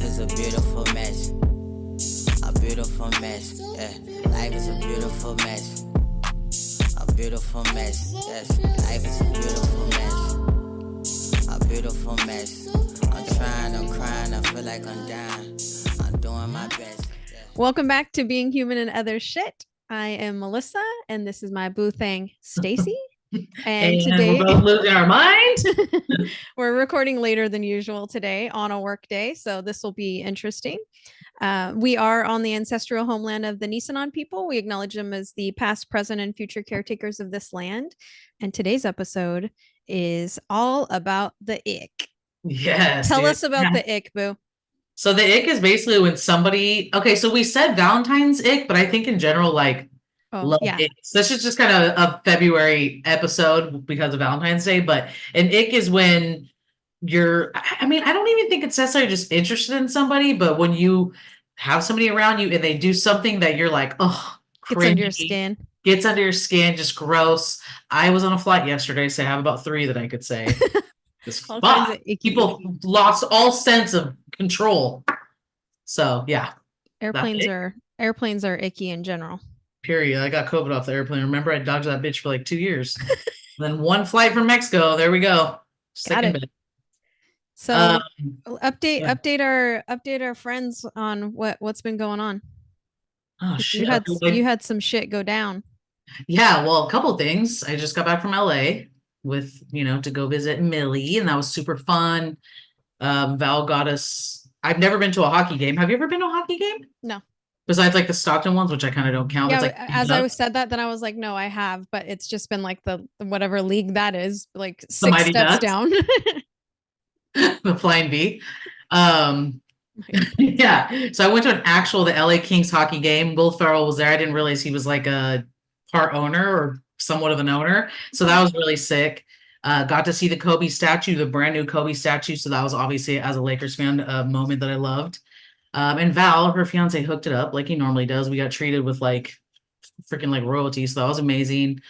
is a beautiful mess. A beautiful mess. Yeah. Life is a beautiful mess. A beautiful mess. Yes. Life is a beautiful mess. A beautiful mess. I'm trying, I'm crying, I feel like I'm dying. I'm doing my best. Yeah. Welcome back to Being Human and Other Shit. I am Melissa, and this is my boo thing, Staci. And we're today both losing our mind. we're recording later than usual today on a work day, so this will be interesting. We are on the ancestral homeland of the Nisenan people. We acknowledge them as the past, present, and future caretakers of this land. And today's episode is all about the ick. Yes. Tell dude. us about the ick, boo. So the ick is basically when somebody, okay, so we said Valentine's ick, but I think in general, like, love icks. This is just kind of a February episode because of Valentine's Day, but an ick is when you're, I mean, I don't even think it's necessarily just interested in somebody, but when you have somebody around you and they do something that you're like, oh, Gets under your skin. Gets under your skin, just gross. I was on a flight yesterday, so I have about 3 that I could say. Just All kinds of icky. People lost all sense of control. So yeah. Airplanes are icky in general. Period. I got COVID off the airplane. Remember, I dodged that bitch for like 2 years. Then one flight from Mexico. There we go. Got it. So update our friends on what's been going on. Oh shit. You had some shit go down. Yeah, well, a couple of things. I just got back from LA with, to go visit Millie, and that was super fun. Val got us. I've never been to a hockey game. Have you ever been to a hockey game? No. Besides like the Stockton ones, which I kind of don't count. Yeah, it's like, as I said that, then I was like, no, I have, but it's just been like the whatever league that is, like 6 steps down. The Flying V. Yeah. So I went to the LA Kings hockey game. Will Ferrell was there. I didn't realize he was like a part owner or somewhat of an owner. So that was really sick. Got to see the Kobe statue, the brand new Kobe statue. So that was obviously, as a Lakers fan, a moment that I loved. And Val, her fiance, hooked it up like he normally does. We got treated with like freaking like royalty. So that was amazing.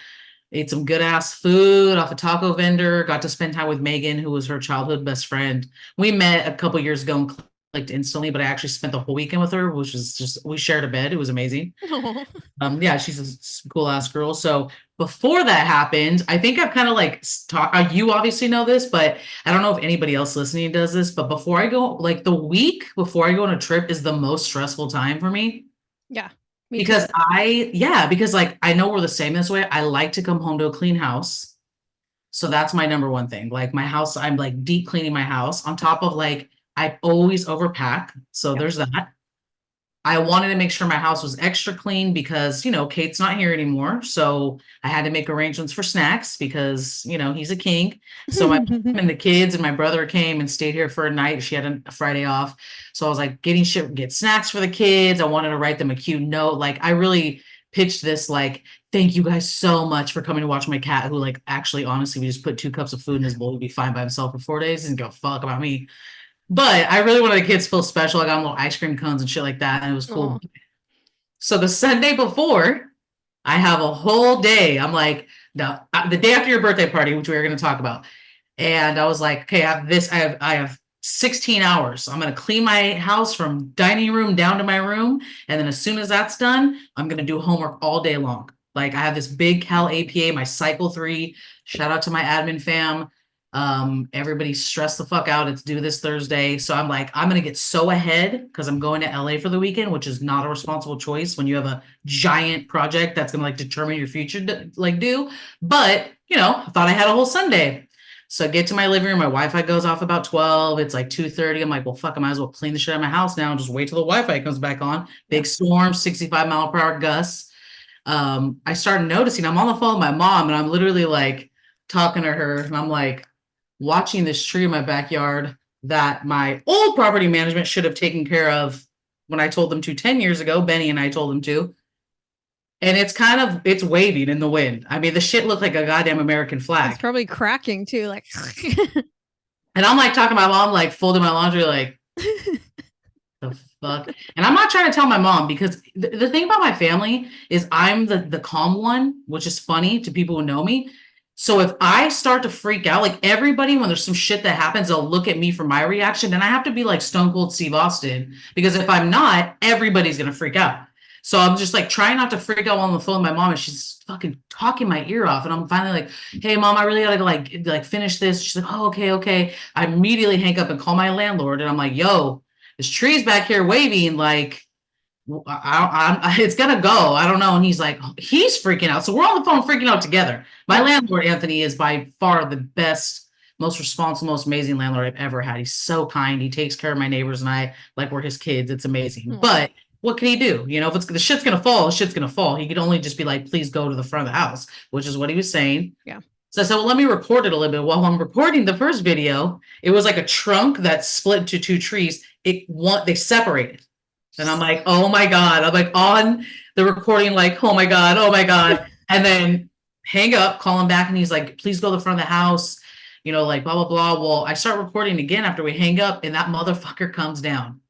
Ate some good ass food off a taco vendor. Got to spend time with Megan, who was her childhood best friend. We met a couple years ago and clicked instantly, but I actually spent the whole weekend with her, which was just, we shared a bed. It was amazing. Yeah, she's a cool ass girl. So before that happened, I think I've kind of like you obviously know this, but I don't know if anybody else listening does this, but before I go, like the week before I go on a trip is the most stressful time for me. Yeah. Because like I know we're the same this way. I like to come home to a clean house. So that's my number one thing. Like my house, I'm like deep cleaning my house on top of like, I always overpack. So there's that. I wanted to make sure my house was extra clean because, Kate's not here anymore. So I had to make arrangements for snacks because, he's a king. So my mom and the kids and my brother came and stayed here for a night. She had a Friday off. So I was like get snacks for the kids. I wanted to write them a cute note. Like I really pitched this, like, thank you guys so much for coming to watch my cat who like, actually, honestly, we just put 2 cups of food in his bowl. He'd be fine by himself for 4 days. He doesn't give a fuck about me. But I really wanted the kids to feel special. I got them little ice cream cones and shit like that. And it was cool. Aww. So the Sunday before, I have a whole day. I'm like, no, the day after your birthday party, which we were going to talk about. And I was like, okay, I have 16 hours. I'm going to clean my house from dining room down to my room. And then as soon as that's done, I'm going to do homework all day long. Like I have this big Cal APA, my cycle 3, shout out to my admin fam. Everybody stressed the fuck out. It's due this Thursday. So I'm like, I'm going to get so ahead because I'm going to LA for the weekend, which is not a responsible choice when you have a giant project that's going to like determine your future, do. But, I thought I had a whole Sunday. So I get to my living room. My Wi-Fi goes off about 12. It's like 2:30. I'm like, well, fuck, I might as well clean the shit out of my house now and just wait till the Wi-Fi comes back on. Big storm, 65-mile-per-hour gusts. I started noticing I'm on the phone with my mom and I'm literally like talking to her and I'm like, watching this tree in my backyard that my old property management should have taken care of when I told them to 10 years ago. Benny and I told them to. And it's waving in the wind. I mean, the shit looked like a goddamn American flag. It's probably cracking too. Like, and I'm like talking to my mom, like folding my laundry, like, the fuck. And I'm not trying to tell my mom because the thing about my family is I'm the calm one, which is funny to people who know me. So if I start to freak out, like everybody, when there's some shit that happens, they'll look at me for my reaction. And I have to be like Stone Cold Steve Austin, because if I'm not, everybody's going to freak out. So I'm just like trying not to freak out while on the phone with my mom, and she's fucking talking my ear off. And I'm finally like, hey mom, I really gotta like finish this. She's like, oh, okay. I immediately hang up and call my landlord. And I'm like, yo, this tree's back here waving, like, it's gonna go. I don't know. And he's like, he's freaking out. So we're on the phone freaking out together. My landlord, Anthony, is by far the best, most responsible, most amazing landlord I've ever had. He's so kind. He takes care of my neighbors and I like we're his kids. It's amazing. But what can he do? You know, if the shit's gonna fall, the shit's gonna fall. He could only just be like, please go to the front of the house, which is what he was saying. Yeah. So I said, well, let me record it a little bit. While I'm recording the first video, it was like a trunk that split into two trees. They separated. And I'm like, oh my God. I'm like on the recording, like, oh my God. And then hang up, call him back. And he's like, please go to the front of the house, you know, like blah, blah, blah. Well, I start recording again after we hang up, and that motherfucker comes down.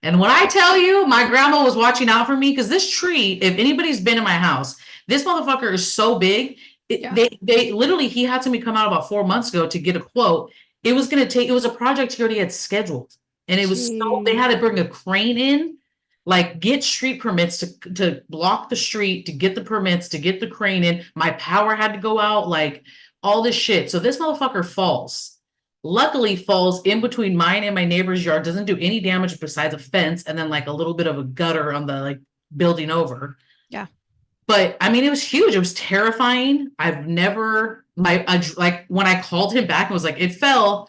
And when I tell you, my grandma was watching out for me, because this tree, if anybody's been in my house, this motherfucker is so big. They literally, he had somebody come out about 4 months ago to get a quote. It was a project he already had scheduled. And it was they had to bring a crane in, like get street permits to block the street, to get the permits, to get the crane in. My power had to go out, like all this shit. So this motherfucker falls. Luckily falls in between mine and my neighbor's yard, doesn't do any damage besides a fence and then like a little bit of a gutter on the like building over. Yeah. But I mean, it was huge. It was terrifying. I've never, like when I called him back and was like, it fell,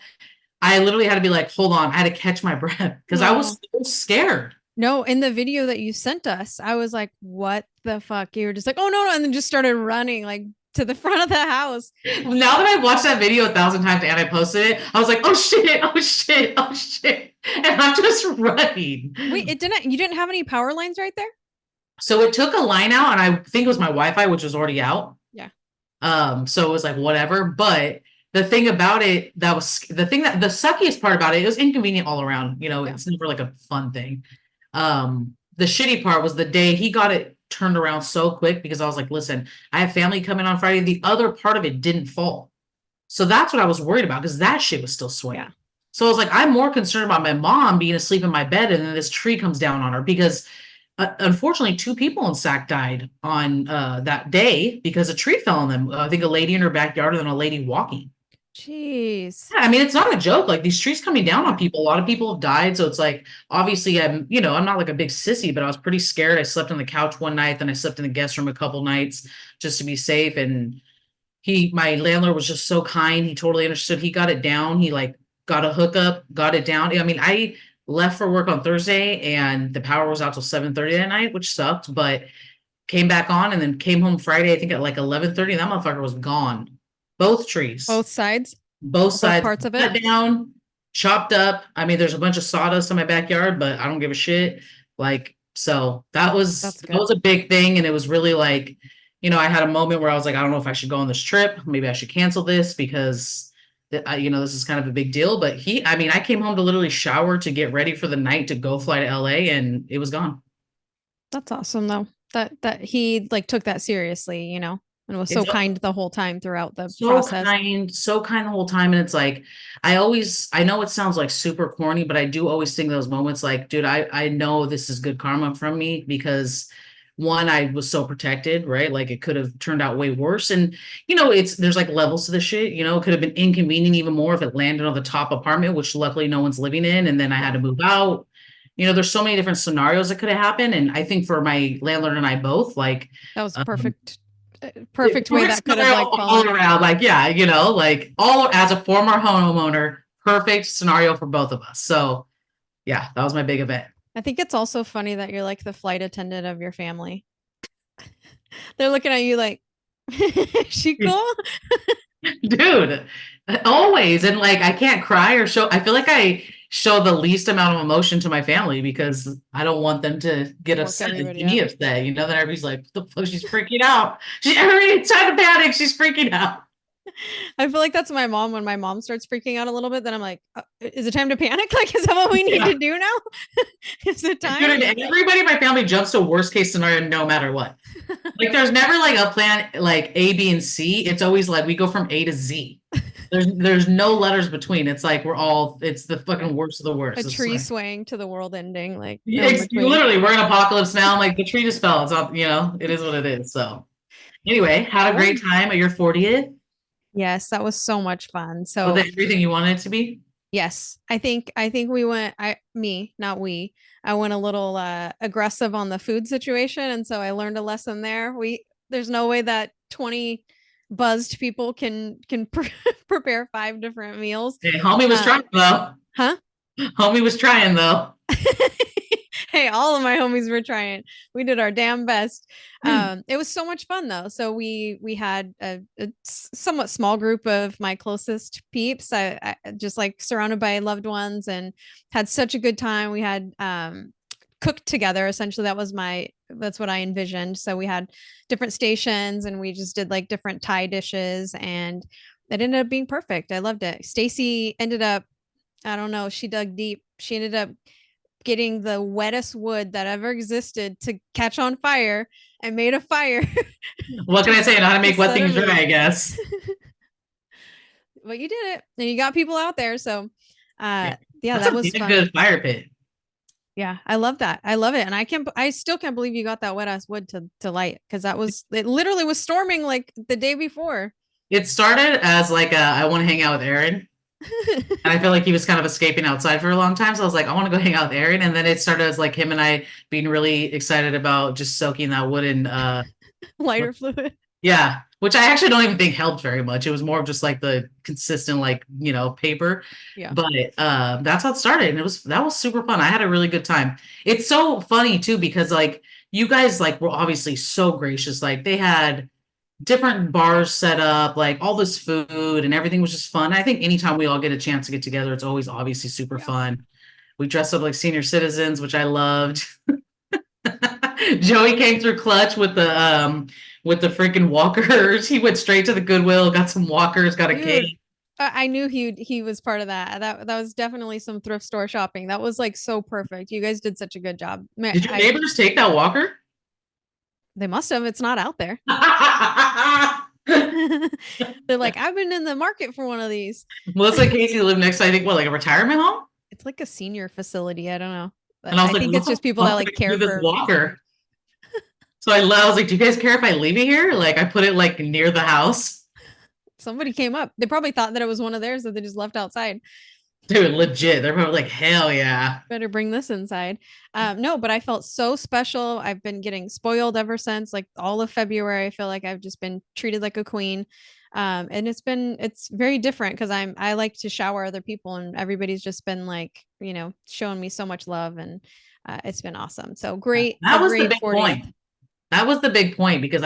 I literally had to be like, hold on. I had to catch my breath because I was so scared. No, in the video that you sent us, I was like, what the fuck? You were just like, oh no. And then just started running like to the front of the house. Now that I've watched that video 1,000 times and I posted it, I was like, oh shit. And I'm just running. Wait, you didn't have any power lines right there? So it took a line out, and I think it was my Wi-Fi, which was already out. Yeah. So it was like, whatever. But the thing about it, the suckiest part about it was inconvenient all around. You know, It's never like a fun thing. The shitty part was the day he got it turned around so quick, because I was like, listen, I have family coming on Friday. The other part of it didn't fall. So that's what I was worried about, because that shit was still swaying. Yeah. So I was like, I'm more concerned about my mom being asleep in my bed and then this tree comes down on her, because unfortunately 2 people in Sac died on that day because a tree fell on them. I think a lady in her backyard and then a lady walking. Jeez. Yeah, I mean, it's not a joke. Like these trees coming down on people. A lot of people have died. So it's like, obviously I'm not like a big sissy, but I was pretty scared. I slept on the couch one night, then I slept in the guest room a couple nights just to be safe. And my landlord was just so kind. He totally understood. He got it down. He like got a hookup, got it down. I mean, I left for work on Thursday and the power was out till 7:30 that night, which sucked, but came back on and then came home Friday, I think at like 11:30, and that motherfucker was gone. Both trees. Both sides? Both parts of it? Cut down, chopped up. I mean, there's a bunch of sawdust in my backyard, but I don't give a shit. Like, so that was a big thing. And it was really like, I had a moment where I was like, I don't know if I should go on this trip. Maybe I should cancel this because this is kind of a big deal. But I came home to literally shower to get ready for the night to go fly to LA, and it was gone. That's awesome though. That he like took that seriously, and was so kind the whole time throughout the process. So kind the whole time. And it's like, I know it sounds like super corny, but I do always think those moments like, dude, I know this is good karma from me, because one, I was so protected, right? Like it could have turned out way worse. And, there's like levels to the shit, it could have been inconvenient even more if it landed on the top apartment, which luckily no one's living in. And then I had to move out. There's so many different scenarios that could have happened. And I think for my landlord and I both, like, that was perfect way that could have like all around, like, yeah, like all as a former homeowner, perfect scenario for both of us. So yeah, that was my big event. I think it's also funny that you're like the flight attendant of your family. They're looking at you like, is she cool? Dude, always. And like, I can't cry or show, I feel like I show the least amount of emotion to my family because I don't want them to get upset and me upset. Then everybody's like, what the fuck, she's freaking out. Everybody's trying to panic. She's freaking out. I feel like that's my mom. When my mom starts freaking out a little bit, then I'm like, is it time to panic? Like, is that what we need to do now? Is it time? Dude, everybody in my family jumps to worst case scenario no matter what. Like there's never like a plan like A, B, and C. It's always like we go from A to Z. There's no letters between. It's like it's the Yeah. fucking worst of the worst. A It's tree like, swaying to the world ending, like no yeah, in between. literally we're in apocalypse now. I'm like the tree just fell. It's not, it is what it is. So anyway, had a great Fun. time at your 40th. Yes, that was so much fun. Was So it everything you wanted it to be? yes, I think we went not we. I went a little aggressive on the food situation, and so I learned a lesson there. There's no way that 20 buzzed people can prepare 5 different meals. Hey, homie was trying though. Huh? Homie was trying though. Hey, all of my homies were trying. We did our damn best. It was so much fun though. So we had a somewhat small group of my closest peeps. I just like surrounded by loved ones and had such a good time. We had cooked together. Essentially, that's what I envisioned. So we had different stations and we just did like different Thai dishes, and it ended up being perfect. I loved it. Stacy ended up, I don't know, she dug deep. She ended up getting the wettest wood that ever existed to catch on fire and made a fire. What can I say? Know how to make wet Instead of things dry, me. I guess. But you did it and you got people out there. So yeah, That's that a was damn fun. good fire pit. Yeah, I love that. I love it. And I still can't believe you got that wet ass wood to light, because it literally was storming like the day before. It started as like I want to hang out with Aaron. And I feel like he was kind of escaping outside for a long time. So I was like, I want to go hang out with Aaron. And then it started as like him and I being really excited about just soaking that wood in Lighter fluid. yeah, which I actually don't even think helped very much. It was more of just like the consistent like, paper. Yeah. But that's how it started. And that was super fun. I had a really good time. It's so funny too, because like you guys like were obviously so gracious. Like they had different bars set up, like all this food and everything was just fun. I think anytime we all get a chance to get together, it's always obviously super fun. We dressed up like senior citizens, which I loved. Joey came through clutch with the freaking walkers. He went straight to the Goodwill, got some walkers, got a Dude, cake. I knew he was part of that. That was definitely some thrift store shopping. That was like so perfect. You guys did such a good job. Did your neighbors take that walker? They must have. It's not out there. They're like, I've been in the market for one of these. Melissa and Casey live next to, I think, what, like a retirement home? It's like a senior facility. I don't know. But And I was I like, think it's just people that like care this for walker. So I was like, do you guys care if I leave it here? Like I put it like near the house. Somebody came up. They probably thought that it was one of theirs that they just left outside. Dude, legit. They're probably like, hell yeah. Better bring this inside. No, but I felt so special. I've been getting spoiled ever since, like all of February. I feel like I've just been treated like a queen. And it's very different because I like to shower other people, and everybody's just been like, showing me so much love, and it's been awesome. So great. That was the great big 40th. point. That was the big point because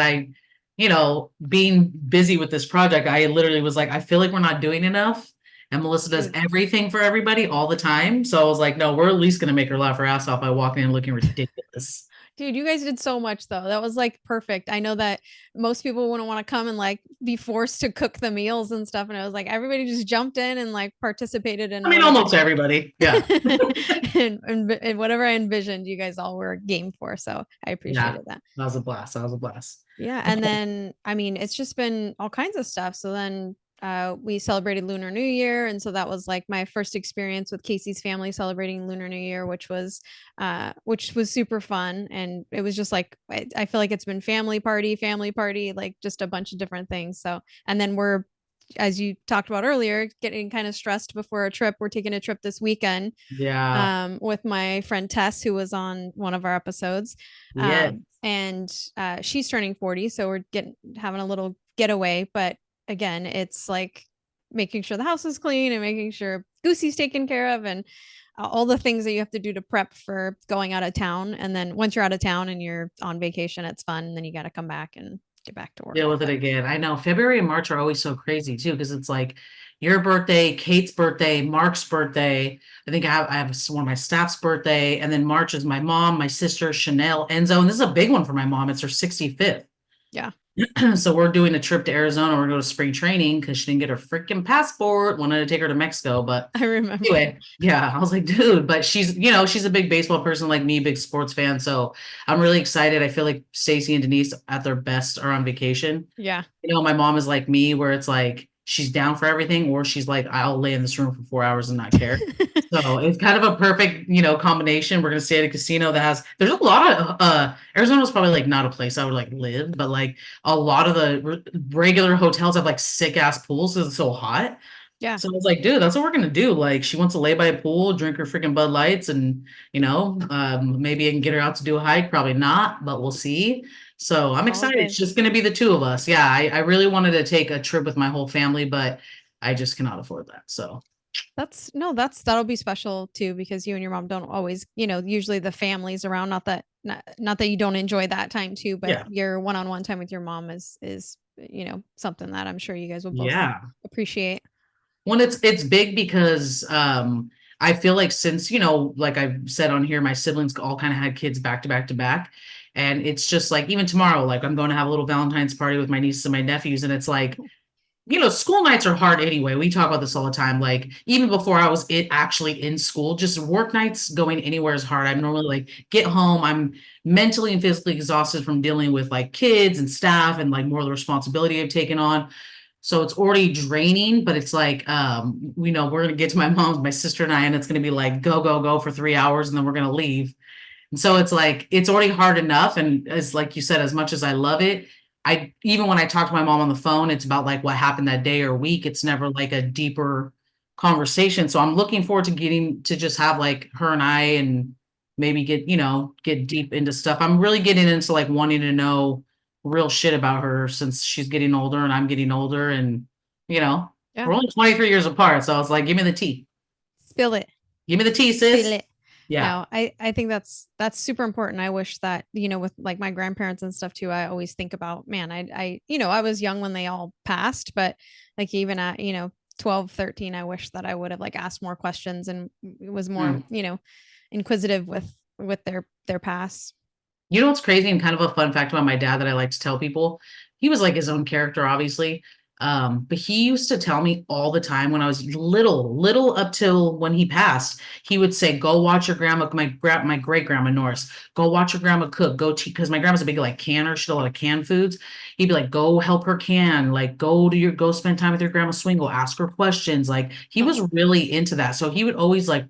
being busy with this project, I literally was like, I feel like we're not doing enough. And Melissa does everything for everybody all the time. So I was like, no, we're at least going to make her laugh her ass off by walking in looking ridiculous. Dude, you guys did so much though. That was like perfect. I know that most people wouldn't want to come and like be forced to cook the meals and stuff. And I was like, everybody just jumped in and like participated in. I mean, almost everybody. Yeah. and whatever I envisioned, you guys all were game for. So I appreciated that. That was a blast. That was a blast. Yeah. And then, I mean, it's just been all kinds of stuff. So then we celebrated Lunar New Year. And so that was like my first experience with Casey's family celebrating Lunar New Year, which was super fun. And it was just like, I feel like it's been family party, like just a bunch of different things. So, and then we're, as you talked about earlier, getting kind of stressed before a trip. We're taking a trip this weekend. Yeah. With my friend Tess, who was on one of our episodes. Yeah. And she's turning 40. So we're having a little getaway, but again, it's like making sure the house is clean and making sure Goosey's taken care of and all the things that you have to do to prep for going out of town. And then once you're out of town and you're on vacation, it's fun. And then you got to come back and get back to work. Deal with it again. I know February and March are always so crazy too, because it's like your birthday, Kate's birthday, Mark's birthday. I think I have one of my staff's birthday. And then March is my mom, my sister, Chanel, Enzo. And this is a big one for my mom. It's her 65th. Yeah. So we're doing a trip to Arizona. We're going to spring training because she didn't get her freaking passport. Wanted to take her to Mexico, but I remember. anyway, yeah, I was like, dude, but she's a big baseball person like me, big sports fan. So I'm really excited. I feel like Staci and Denise at their best are on vacation. Yeah. My mom is like me, where it's like she's down for everything, or she's like, I'll lay in this room for 4 hours and not care. So it's kind of a perfect, combination. We're gonna stay at a casino that there's a lot of Arizona's probably like not a place I would like live, but like a lot of the regular hotels have like sick ass pools because it's so hot. Yeah. So I was like, dude, that's what we're gonna do. Like, she wants to lay by a pool, drink her freaking Bud Lights, and maybe I can get her out to do a hike. Probably not, but we'll see. So I'm All excited. good. It's just gonna be the two of us. Yeah, I really wanted to take a trip with my whole family, but I just cannot afford that. So That'll be special too, because you and your mom don't always, usually the family's around. Not that you don't enjoy that time too, but yeah, your one-on-one time with your mom is something that I'm sure you guys will both yeah. appreciate. Well, it's big because I feel like since, like I've said on here, my siblings all kind of had kids back to back to back. And it's just like even tomorrow, like I'm going to have a little Valentine's party with my nieces and my nephews. And it's like, school nights are hard anyway. We talk about this all the time. Like even before I was actually in school, just work nights going anywhere is hard. I'm normally like get home. I'm mentally and physically exhausted from dealing with like kids and staff and like more of the responsibility I've taken on. So it's already draining, but it's like, we're going to get to my mom's, my sister and I, and it's going to be like, go, go, go for 3 hours. And then we're going to leave. And so it's like, it's already hard enough. And as, like you said, as much as I love it, even when I talk to my mom on the phone, it's about like what happened that day or week. It's never like a deeper conversation. So I'm looking forward to getting to just have like her and I and maybe get deep into stuff. I'm really getting into like wanting to know real shit about her since she's getting older and I'm getting older and Yeah. we're only 23 years apart. So I was like, give me the tea. Spill it. Give me the tea, Spill sis. it. Yeah. No, I think that's super important. I wish that, with like my grandparents and stuff too, I always think about, man, I was young when they all passed, but like even at, 12, 13, I wish that I would have like asked more questions and was more, inquisitive with their past. You know what's crazy and kind of a fun fact about my dad that I like to tell people? He was like his own character, obviously. But he used to tell me all the time when I was little up till when he passed, he would say, go watch your grandma, my great grandma Norris, go watch your grandma cook, because my grandma's a big like canner, she did a lot of canned foods. He'd be like, go help her can, like go spend time with your grandma Swingle, ask her questions. Like he was really into that. So he would always like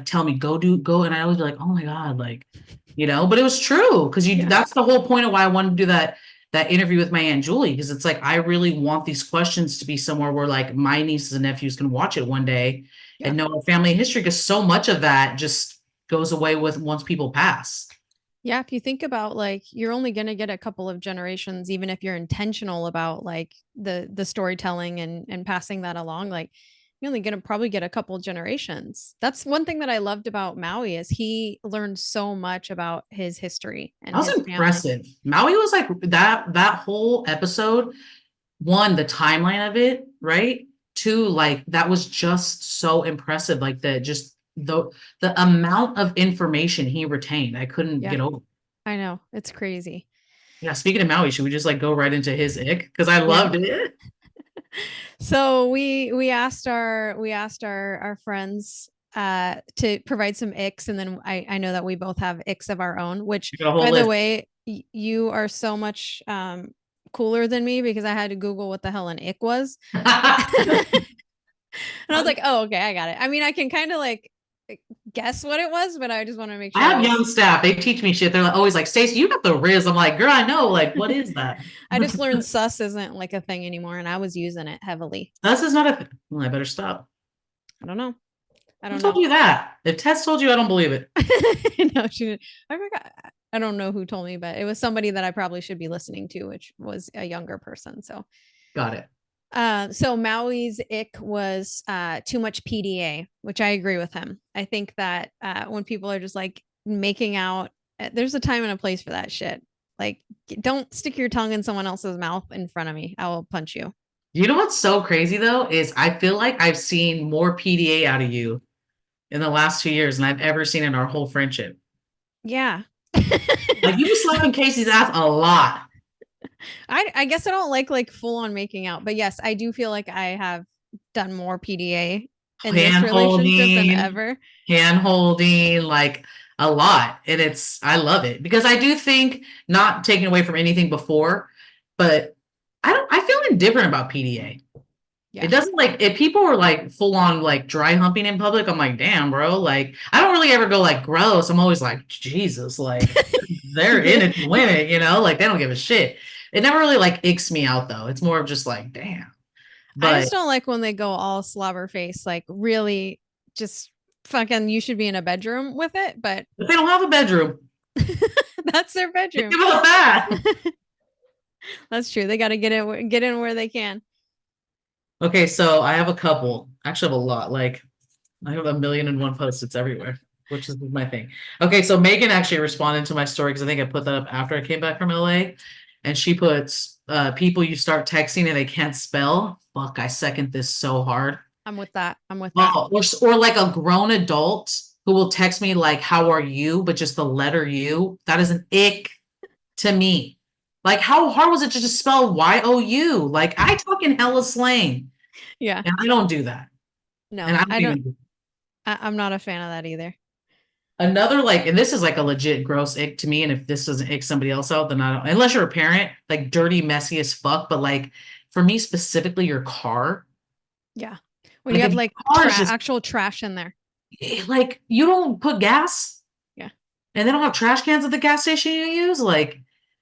tell me, go. And I always be like, oh my God, like, but it was true because that's the whole point of why I wanted to do that interview with my Aunt Julie, because it's like I really want these questions to be somewhere where like my nieces and nephews can watch it one day and know our family history, because so much of that just goes away with once people pass. Yeah, if you think about like you're only going to get a couple of generations, even if you're intentional about like the storytelling and passing that along, like you're only going to probably get a couple of generations. That's one thing that I loved about Maui is he learned so much about his history and That was his impressive. family. Maui was like that whole episode, one, the timeline of it, right? Two, like that was just so impressive. Like the amount of information he retained, I couldn't get over. I know, it's crazy. Yeah, speaking of Maui, should we just like go right into his ick? Because I loved it. So we asked our friends to provide some icks, and then I know that we both have icks of our own, which by the way, you are so much cooler than me because I had to Google what the hell an ick was. And I was like, oh, okay, I got it. I mean, I can kind of like guess what it was, but I just want to make sure. I have young staff. They teach me shit. They're like, always like, Staci, you got the Riz. I'm like, girl, I know. Like, what is that? I just learned sus isn't like a thing anymore, and I was using it heavily. Sus is not a thing. Well, I better stop. I don't know. Who told you that? If Tess told you, I don't believe it. No, she didn't. I forgot. I don't know who told me, but it was somebody that I probably should be listening to, which was a younger person. So got it. So Maui's ick was too much PDA, which I agree with him. I think that when people are just like making out, there's a time and a place for that shit. Like, don't stick your tongue in someone else's mouth in front of me. I will punch you. You know what's so crazy though is I feel like I've seen more PDA out of you in the last 2 years than I've ever seen in our whole friendship. Yeah. Like you were slapping Casey's ass a lot. I guess I don't like full on making out, but yes, I do feel like I have done more PDA in this Hand relationship than holding, ever. hand holding, like a lot. And I love it because I do think, not taking away from anything before, but I feel indifferent about PDA. Yeah. It doesn't, like, if people were like full on like dry humping in public, I'm like, damn, bro. Like, I don't really ever go like gross. I'm always like, Jesus, like they're in it to win it, like they don't give a shit. It never really like icks me out though. It's more of just like, damn. I But just don't like when they go all slobber face, like really just fucking you should be in a bedroom with it, but if they don't have a bedroom, that's their think bedroom. about that. That's true. They got to get in where they can. Okay, so I have a couple. Actually, I have a lot. Like, I have 1,000,001 posts. It's everywhere, which is my thing. Okay, so Megan actually responded to my story because I think I put that up after I came back from LA, and she puts, people you start texting and they can't spell. Fuck, I second this so hard. I'm with that. I'm with that. Oh, or like a grown adult who will text me like, "How are you?" but just the letter U. That is an ick to me. Like, how hard was it to just spell YOU? Like, I talk in hella slang, Yeah. and I don't do that. No, And I don't. I'm not a fan of that either. Another, like, and this is like a legit gross ick to me. And if this doesn't ick somebody else out, then I don't, unless you're a parent, like dirty, messy as fuck. But like for me specifically, your car. Yeah. When Like, you if have like your car is just actual trash in there. like, you don't put gas. Yeah. And they don't have trash cans at the gas station you use. Like,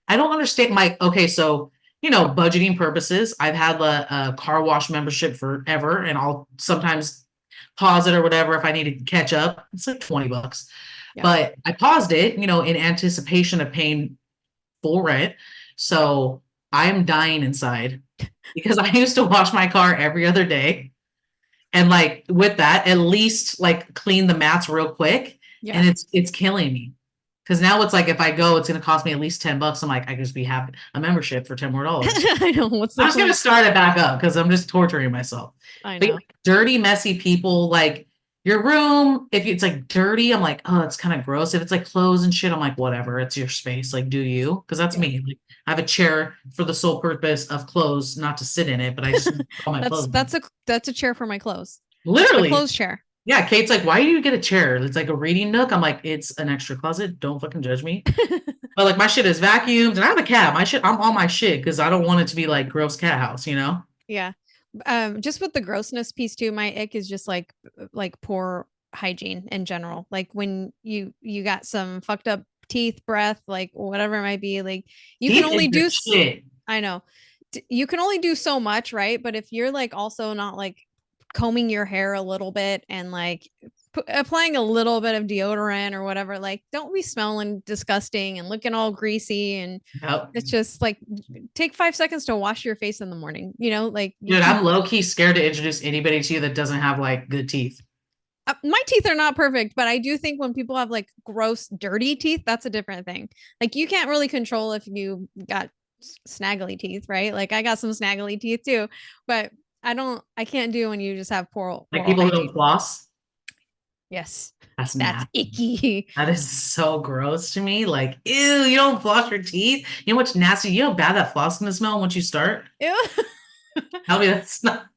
I don't understand. Okay, so budgeting purposes, I've had a car wash membership forever, and I'll sometimes pause it or whatever if I need to catch up. It's like $20. Yeah. But I paused it, in anticipation of paying full rent. So I'm dying inside because I used to wash my car every other day. And like with that, at least like clean the mats real quick. Yeah. And it's killing me. Because now it's like if I go, it's gonna cost me at least $10. I'm like, I can just be happy a membership for $10 more. I know. I'm just gonna start it back up because I'm just torturing myself. I But know. like, dirty, messy people, like your room, if it's like dirty, I'm like, oh, it's kind of gross. If it's like clothes and shit, I'm like, whatever, it's your space. Like, do you? Because that's Yeah. me. Like, I have a chair for the sole purpose of clothes, not to sit in it, but I just all my clothes. That's a chair for my clothes. Literally. A clothes chair. Yeah, Kate's like, why do you get a chair? It's like a reading nook. I'm like, it's an extra closet. Don't fucking judge me. But like my shit is vacuumed, and I have a cat. I'm on my shit because I don't want it to be like gross cat house, Yeah. Just with the grossness piece too, my ick is just like poor hygiene in general. Like when you got some fucked up teeth, breath, like whatever it might be, like you Teeth can only is do the shit. I know. You can only do so much, right? But if you're like also not like combing your hair a little bit and like applying a little bit of deodorant or whatever, like don't be smelling disgusting and looking all greasy. And Yep. it's just like take 5 seconds to wash your face in the morning, like Dude, I'm low-key scared to introduce anybody to you that doesn't have like good teeth. My teeth are not perfect, but I do think when people have like gross, dirty teeth, that's a different thing. Like you can't really control if you got snaggly teeth, right? Like I got some snaggly teeth too, but I can't do when you just have poor Like people who don't floss. Yes. That's icky. That is so gross to me. Like, ew, you don't floss your teeth. You know what's nasty? You know how bad that floss can smell once you start? Ew. I mean, that's not.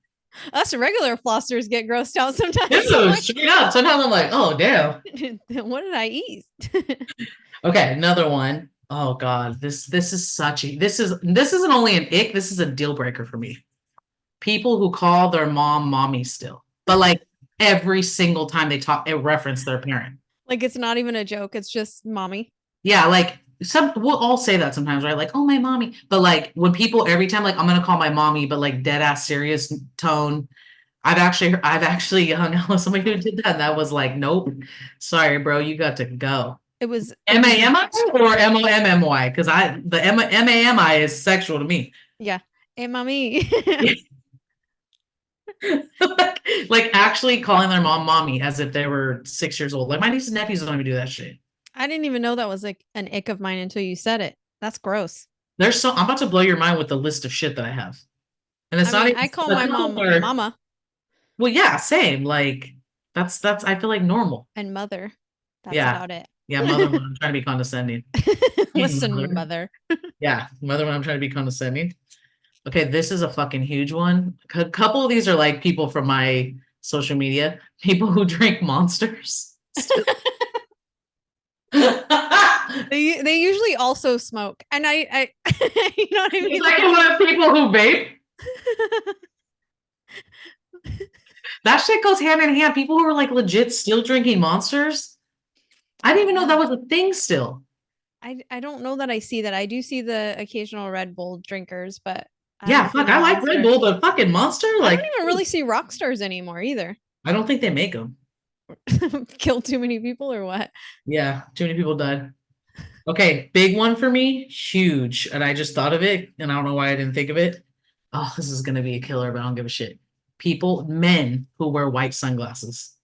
Us regular flossers get grossed out sometimes. Ew, straight up. Sometimes I'm like, oh damn. What did I eat? Okay, another one. Oh God, this isn't only an ick. This is a deal breaker for me. People who call their mom mommy still, but like every single time they talk, it reference their parent. Like it's not even a joke. It's just mommy. Yeah, like we'll all say that sometimes, right? Like, oh my mommy. But like when people every time, like I'm gonna call my mommy, but like dead ass serious tone. I've actually hung out with somebody who did that. And that was like, nope, sorry, bro, you got to go. It was MAMI or MOMMY? Because the MAMI is sexual to me. Yeah. Hey, mommy. like actually calling their mom mommy as if they were 6 years old. Like my nieces and nephews don't even do that shit. I didn't even know that was like an ick of mine until you said it. That's gross. I'm about to blow your mind with the list of shit that I have. And it's I call my mom mama. Well, yeah, same. Like that's I feel like normal. And mother. That's Yeah. about it. Yeah, mother when I'm trying to be condescending. Listen, mother. Yeah, mother when I'm trying to be condescending. Okay, this is a fucking huge one. A couple of these are like people from my social media, people who drink monsters. They usually also smoke, and I you know what I mean. It's like one of the people who vape. That shit goes hand in hand. People who are like legit still drinking monsters. I didn't even know that was a thing still. I don't know that I see that. I do see the occasional Red Bull drinkers, but I Yeah, don't see fuck. the I like Red Monster. Bull, but fucking Monster, I like, don't even really see rock stars anymore either. I don't think they make them. Kill too many people or what? Yeah, too many people died. Okay, big one for me, huge. And I just thought of it, and I don't know why I didn't think of it. Oh, this is gonna be a killer, but I don't give a shit. Men who wear white sunglasses.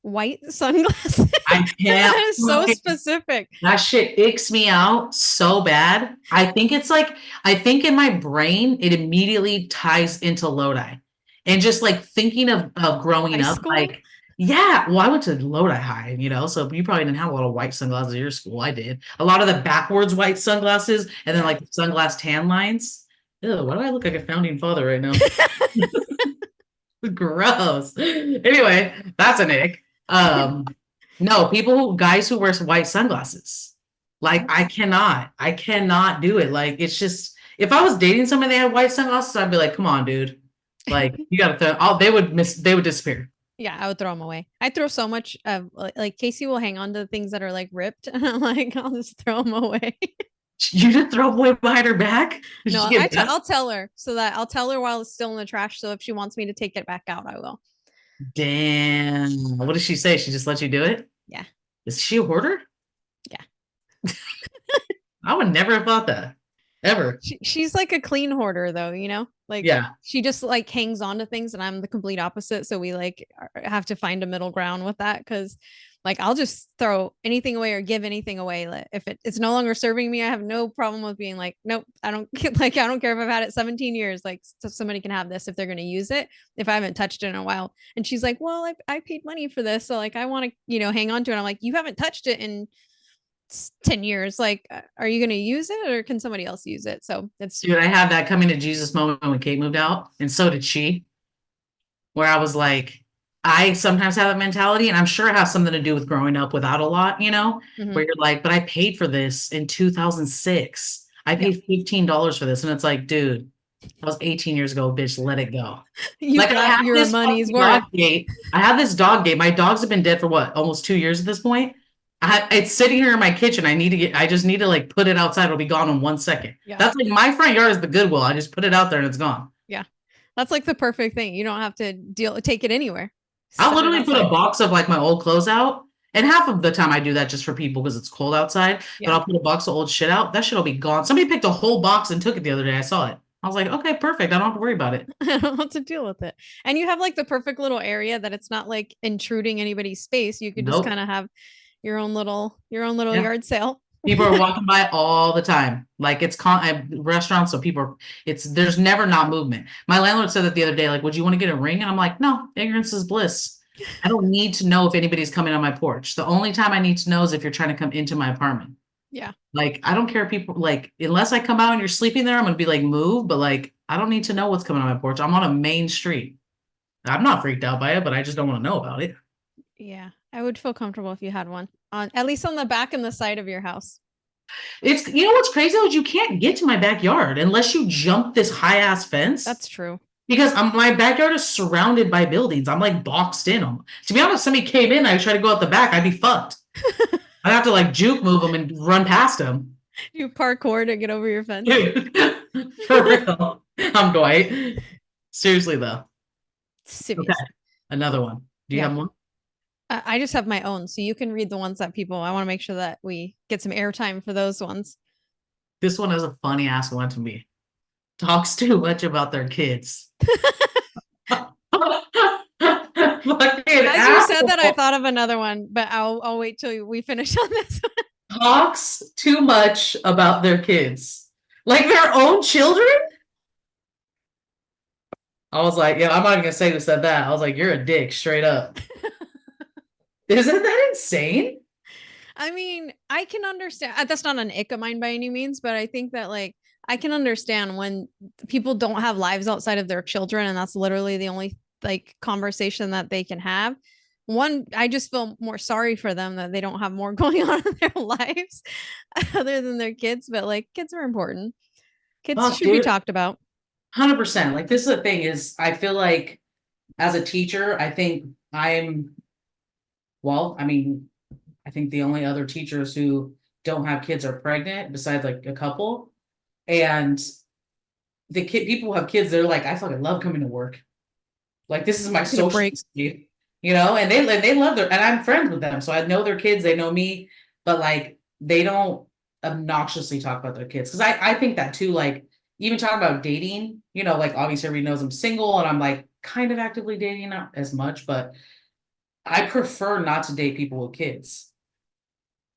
White sunglasses. I can't. That is so specific. That shit icks me out so bad. I think in my brain, it immediately ties into Lodi. And just like thinking of growing High up, school? like, yeah, well, I went to Lodi High, so you probably didn't have a lot of white sunglasses at your school. I did. A lot of the backwards white sunglasses and then like sunglass tan lines. Ew, why do I look like a founding father right now? Gross. Anyway, that's an ick. No, guys who wear white sunglasses. Like I cannot do it. Like it's just, if I was dating somebody that had white sunglasses, I'd be like, come on, dude. Like you gotta throw, they would disappear. Yeah, I would throw them away. I throw so much of like Casey will hang on to things that are like ripped, and I'm like, I'll just throw them away. You just throw them away behind her back? No, I'll tell her I'll tell her while it's still in the trash. So if she wants me to take it back out, I will. Damn. What does she say? She just lets you do it? Yeah. Is she a hoarder? Yeah. I would never have thought that. Ever. She's like a clean hoarder though, like she just like hangs on to things, and I'm the complete opposite. So we like have to find a middle ground with that, because like I'll just throw anything away or give anything away. Like, if it's no longer serving me, I have no problem with being like, nope, I don't like, I don't care if I've had it 17 years, like somebody can have this if they're going to use it, if I haven't touched it in a while. And she's like, well, I paid money for this, so like I want to hang on to it. I'm like, you haven't touched it in 10 years, like are you going to use it, or can somebody else use it? So it's, dude, I had that coming to Jesus moment when Kate moved out, and so did she, where I was like, I sometimes have that mentality, and I'm sure it has something to do with growing up without a lot, where you're like, but I paid for this in 2006. I paid $15 for this. And it's like, dude, that was 18 years ago, bitch, let it go. you like, got your money's worth. I have this dog gate. My dogs have been dead for what, almost 2 years at this point. It's sitting here in my kitchen. I just need to like put it outside. It'll be gone in 1 second. Yeah. That's like my front yard is the Goodwill. I just put it out there and it's gone. Yeah. That's like the perfect thing. You don't have to take it anywhere. I'll literally put a box of like my old clothes out. And half of the time I do that just for people because it's cold outside. Yeah. But I'll put a box of old shit out. That shit will be gone. Somebody picked a whole box and took it the other day. I saw it. I was like, okay, perfect. I don't have to worry about it. I don't have to deal with it. And you have like the perfect little area that it's not like intruding anybody's space. You could just kind of have your own little yard sale. People are walking by all the time. Like it's restaurants, so there's never not movement. My landlord said that the other day, like, would you want to get a ring? And I'm like, no, ignorance is bliss. I don't need to know if anybody's coming on my porch. The only time I need to know is if you're trying to come into my apartment. Yeah. Like, I don't care if people, like, unless I come out and you're sleeping there, I'm going to be like, move. But like, I don't need to know what's coming on my porch. I'm on a main street. I'm not freaked out by it, but I just don't want to know about it. Yeah. I would feel comfortable if you had one at least on the back and the side of your house. It's, what's crazy is you can't get to my backyard unless you jump this high ass fence. That's true. Because my backyard is surrounded by buildings. I'm like boxed in them. To be honest, if somebody came in, I try to go out the back, I'd be fucked. I'd have to like juke move them and run past them. You parkour to get over your fence. For real. I'm Dwight. Seriously though. Serious. Okay. Another one. Do you have one? I just have my own, so you can read the ones that I want to make sure that we get some airtime for those ones. This one is a funny ass one to me. Talks too much about their kids. As you said that, I thought of another one, but I'll wait till we finish on this one. Talks too much about their kids. Like their own children? I was like, yeah, I'm not even gonna say who said that. I was like, you're a dick, straight up. Isn't that insane? I mean, I can understand. That's not an ick of mine by any means, but I think that like I can understand when people don't have lives outside of their children, and that's literally the only like conversation that they can have. One, I just feel more sorry for them that they don't have more going on in their lives other than their kids. But like, kids are important. Kids Oh, should be dude, talked about. 100%. Like this is the thing is I feel like as a teacher, I think well, I mean, I think the only other teachers who don't have kids are pregnant, besides like a couple. And the people who have kids, they're like, I fucking love coming to work. Like this is my Need a social break. escape, and they love their, and I'm friends with them, so I know their kids, they know me, but like they don't obnoxiously talk about their kids because I think that too. Like even talking about dating, like obviously everybody knows I'm single and I'm like kind of actively dating, not as much, but I prefer not to date people with kids.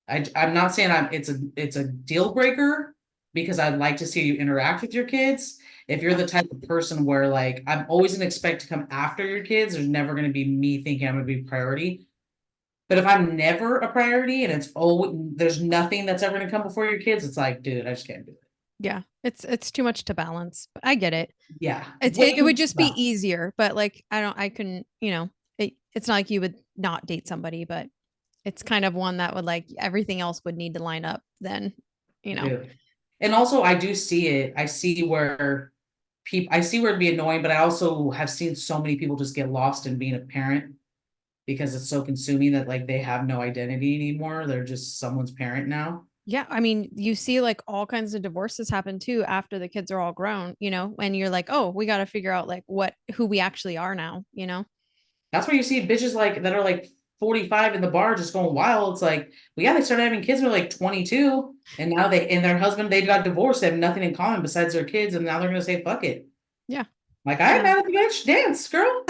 I'm not saying it's a deal breaker because I'd like to see you interact with your kids. If you're the type of person where like I'm always gonna expect to come after your kids, there's never gonna be me thinking I'm gonna be a priority. But if I'm never a priority and there's nothing that's ever gonna come before your kids, it's like, dude, I just can't do it. Yeah, it's too much to balance. But I get it. Yeah. It would just be easier, but like I couldn't, it's not like you would not date somebody, but it's kind of one that would like everything else would need to line up then, Dude. And also I do see it. I see where it'd be annoying, but I also have seen so many people just get lost in being a parent because it's so consuming that like they have no identity anymore. They're just someone's parent now. Yeah, I mean, you see like all kinds of divorces happen too after the kids are all grown, and you're like, "Oh, we got to figure out like who we actually are now." That's where you see bitches like that are like 45 in the bar just going wild. It's like, well, yeah, they started having kids when they're like 22, and now and their husband, they got divorced. They have nothing in common besides their kids, and now they're gonna say fuck it. Yeah. Like, I ain't mad at the bitch. Dance, girl.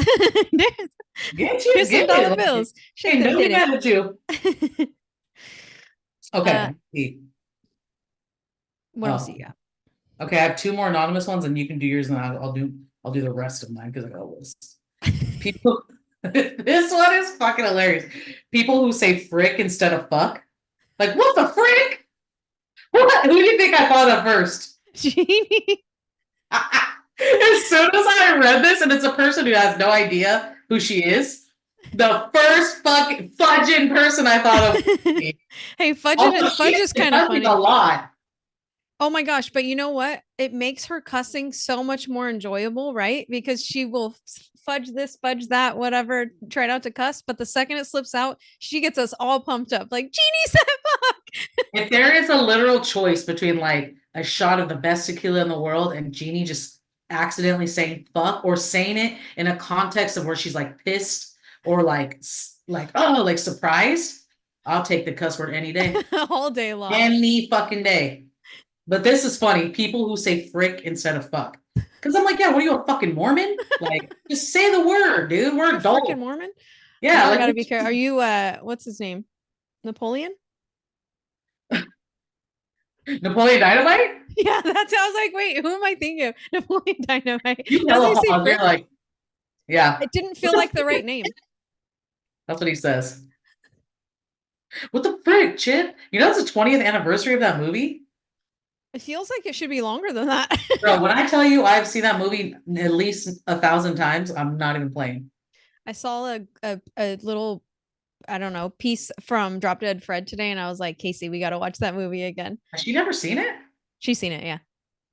Get you. Here's some Get dollar it. bills. Ain't nobody mad at you. Okay. What else you got? Okay, I have two more anonymous ones, and you can do yours, and I'll do the rest of mine because I got a list. People, this one is fucking hilarious. People who say frick instead of fuck. Like, what the frick? What? Who do you think I thought of first? Jeannie. As soon as I read this, and it's a person who has no idea who she is, the first fucking fudging person I thought of. Hey, fudge is kind of funny. A lot. Oh my gosh, but you know what? It makes her cussing so much more enjoyable, right? Because she will fudge this, fudge that, whatever, try out to cuss. But the second it slips out, she gets us all pumped up. Like, Jeannie said fuck. If there is a literal choice between like a shot of the best tequila in the world and Jeannie just accidentally saying fuck or saying it in a context of where she's like pissed or like oh, like surprised, I'll take the cuss word any day. All day long. Any fucking day. But this is funny. People who say frick instead of fuck. Because I'm like, yeah, what are you, a fucking Mormon? Like, just say the word, dude. We're adults. Freaking Mormon? Yeah. I gotta be careful. Are you what's his name? Napoleon? Napoleon Dynamite? Yeah, that's how I was like, wait, who am I thinking of? Napoleon Dynamite. You know, you're like, yeah. It didn't feel like the right name. That's what he says. What the frick, Chip? You know, it's the 20th anniversary of that movie. It feels like it should be longer than that. Bro, when I tell you I've seen that movie at least 1,000 times, I'm not even playing. I saw a little, I don't know, piece from Drop Dead Fred today, and I was like, Casey, we got to watch that movie again. Has she never seen it? She's seen it, yeah.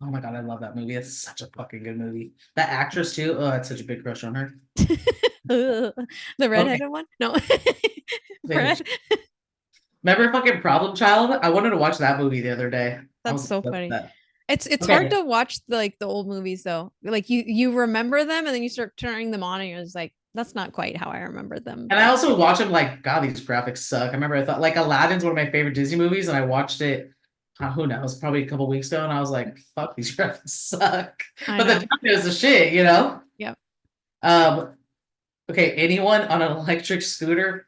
Oh my God, I love that movie. It's such a fucking good movie. That actress too. Oh, it's such a big crush on her. The redheaded one? No. Fred. Remember fucking Problem Child? I wanted to watch that movie the other day. That's so funny. It's hard to watch the old movies though. Like you remember them and then you start turning them on and you're just like, that's not quite how I remember them. And I also watch them like, God, these graphics suck. I remember I thought like Aladdin's one of my favorite Disney movies, and I watched it. Who knows? Probably a couple weeks ago, and I was like, "Fuck, these graphics suck." But the time it was the shit, Yep. Okay. Anyone on an electric scooter?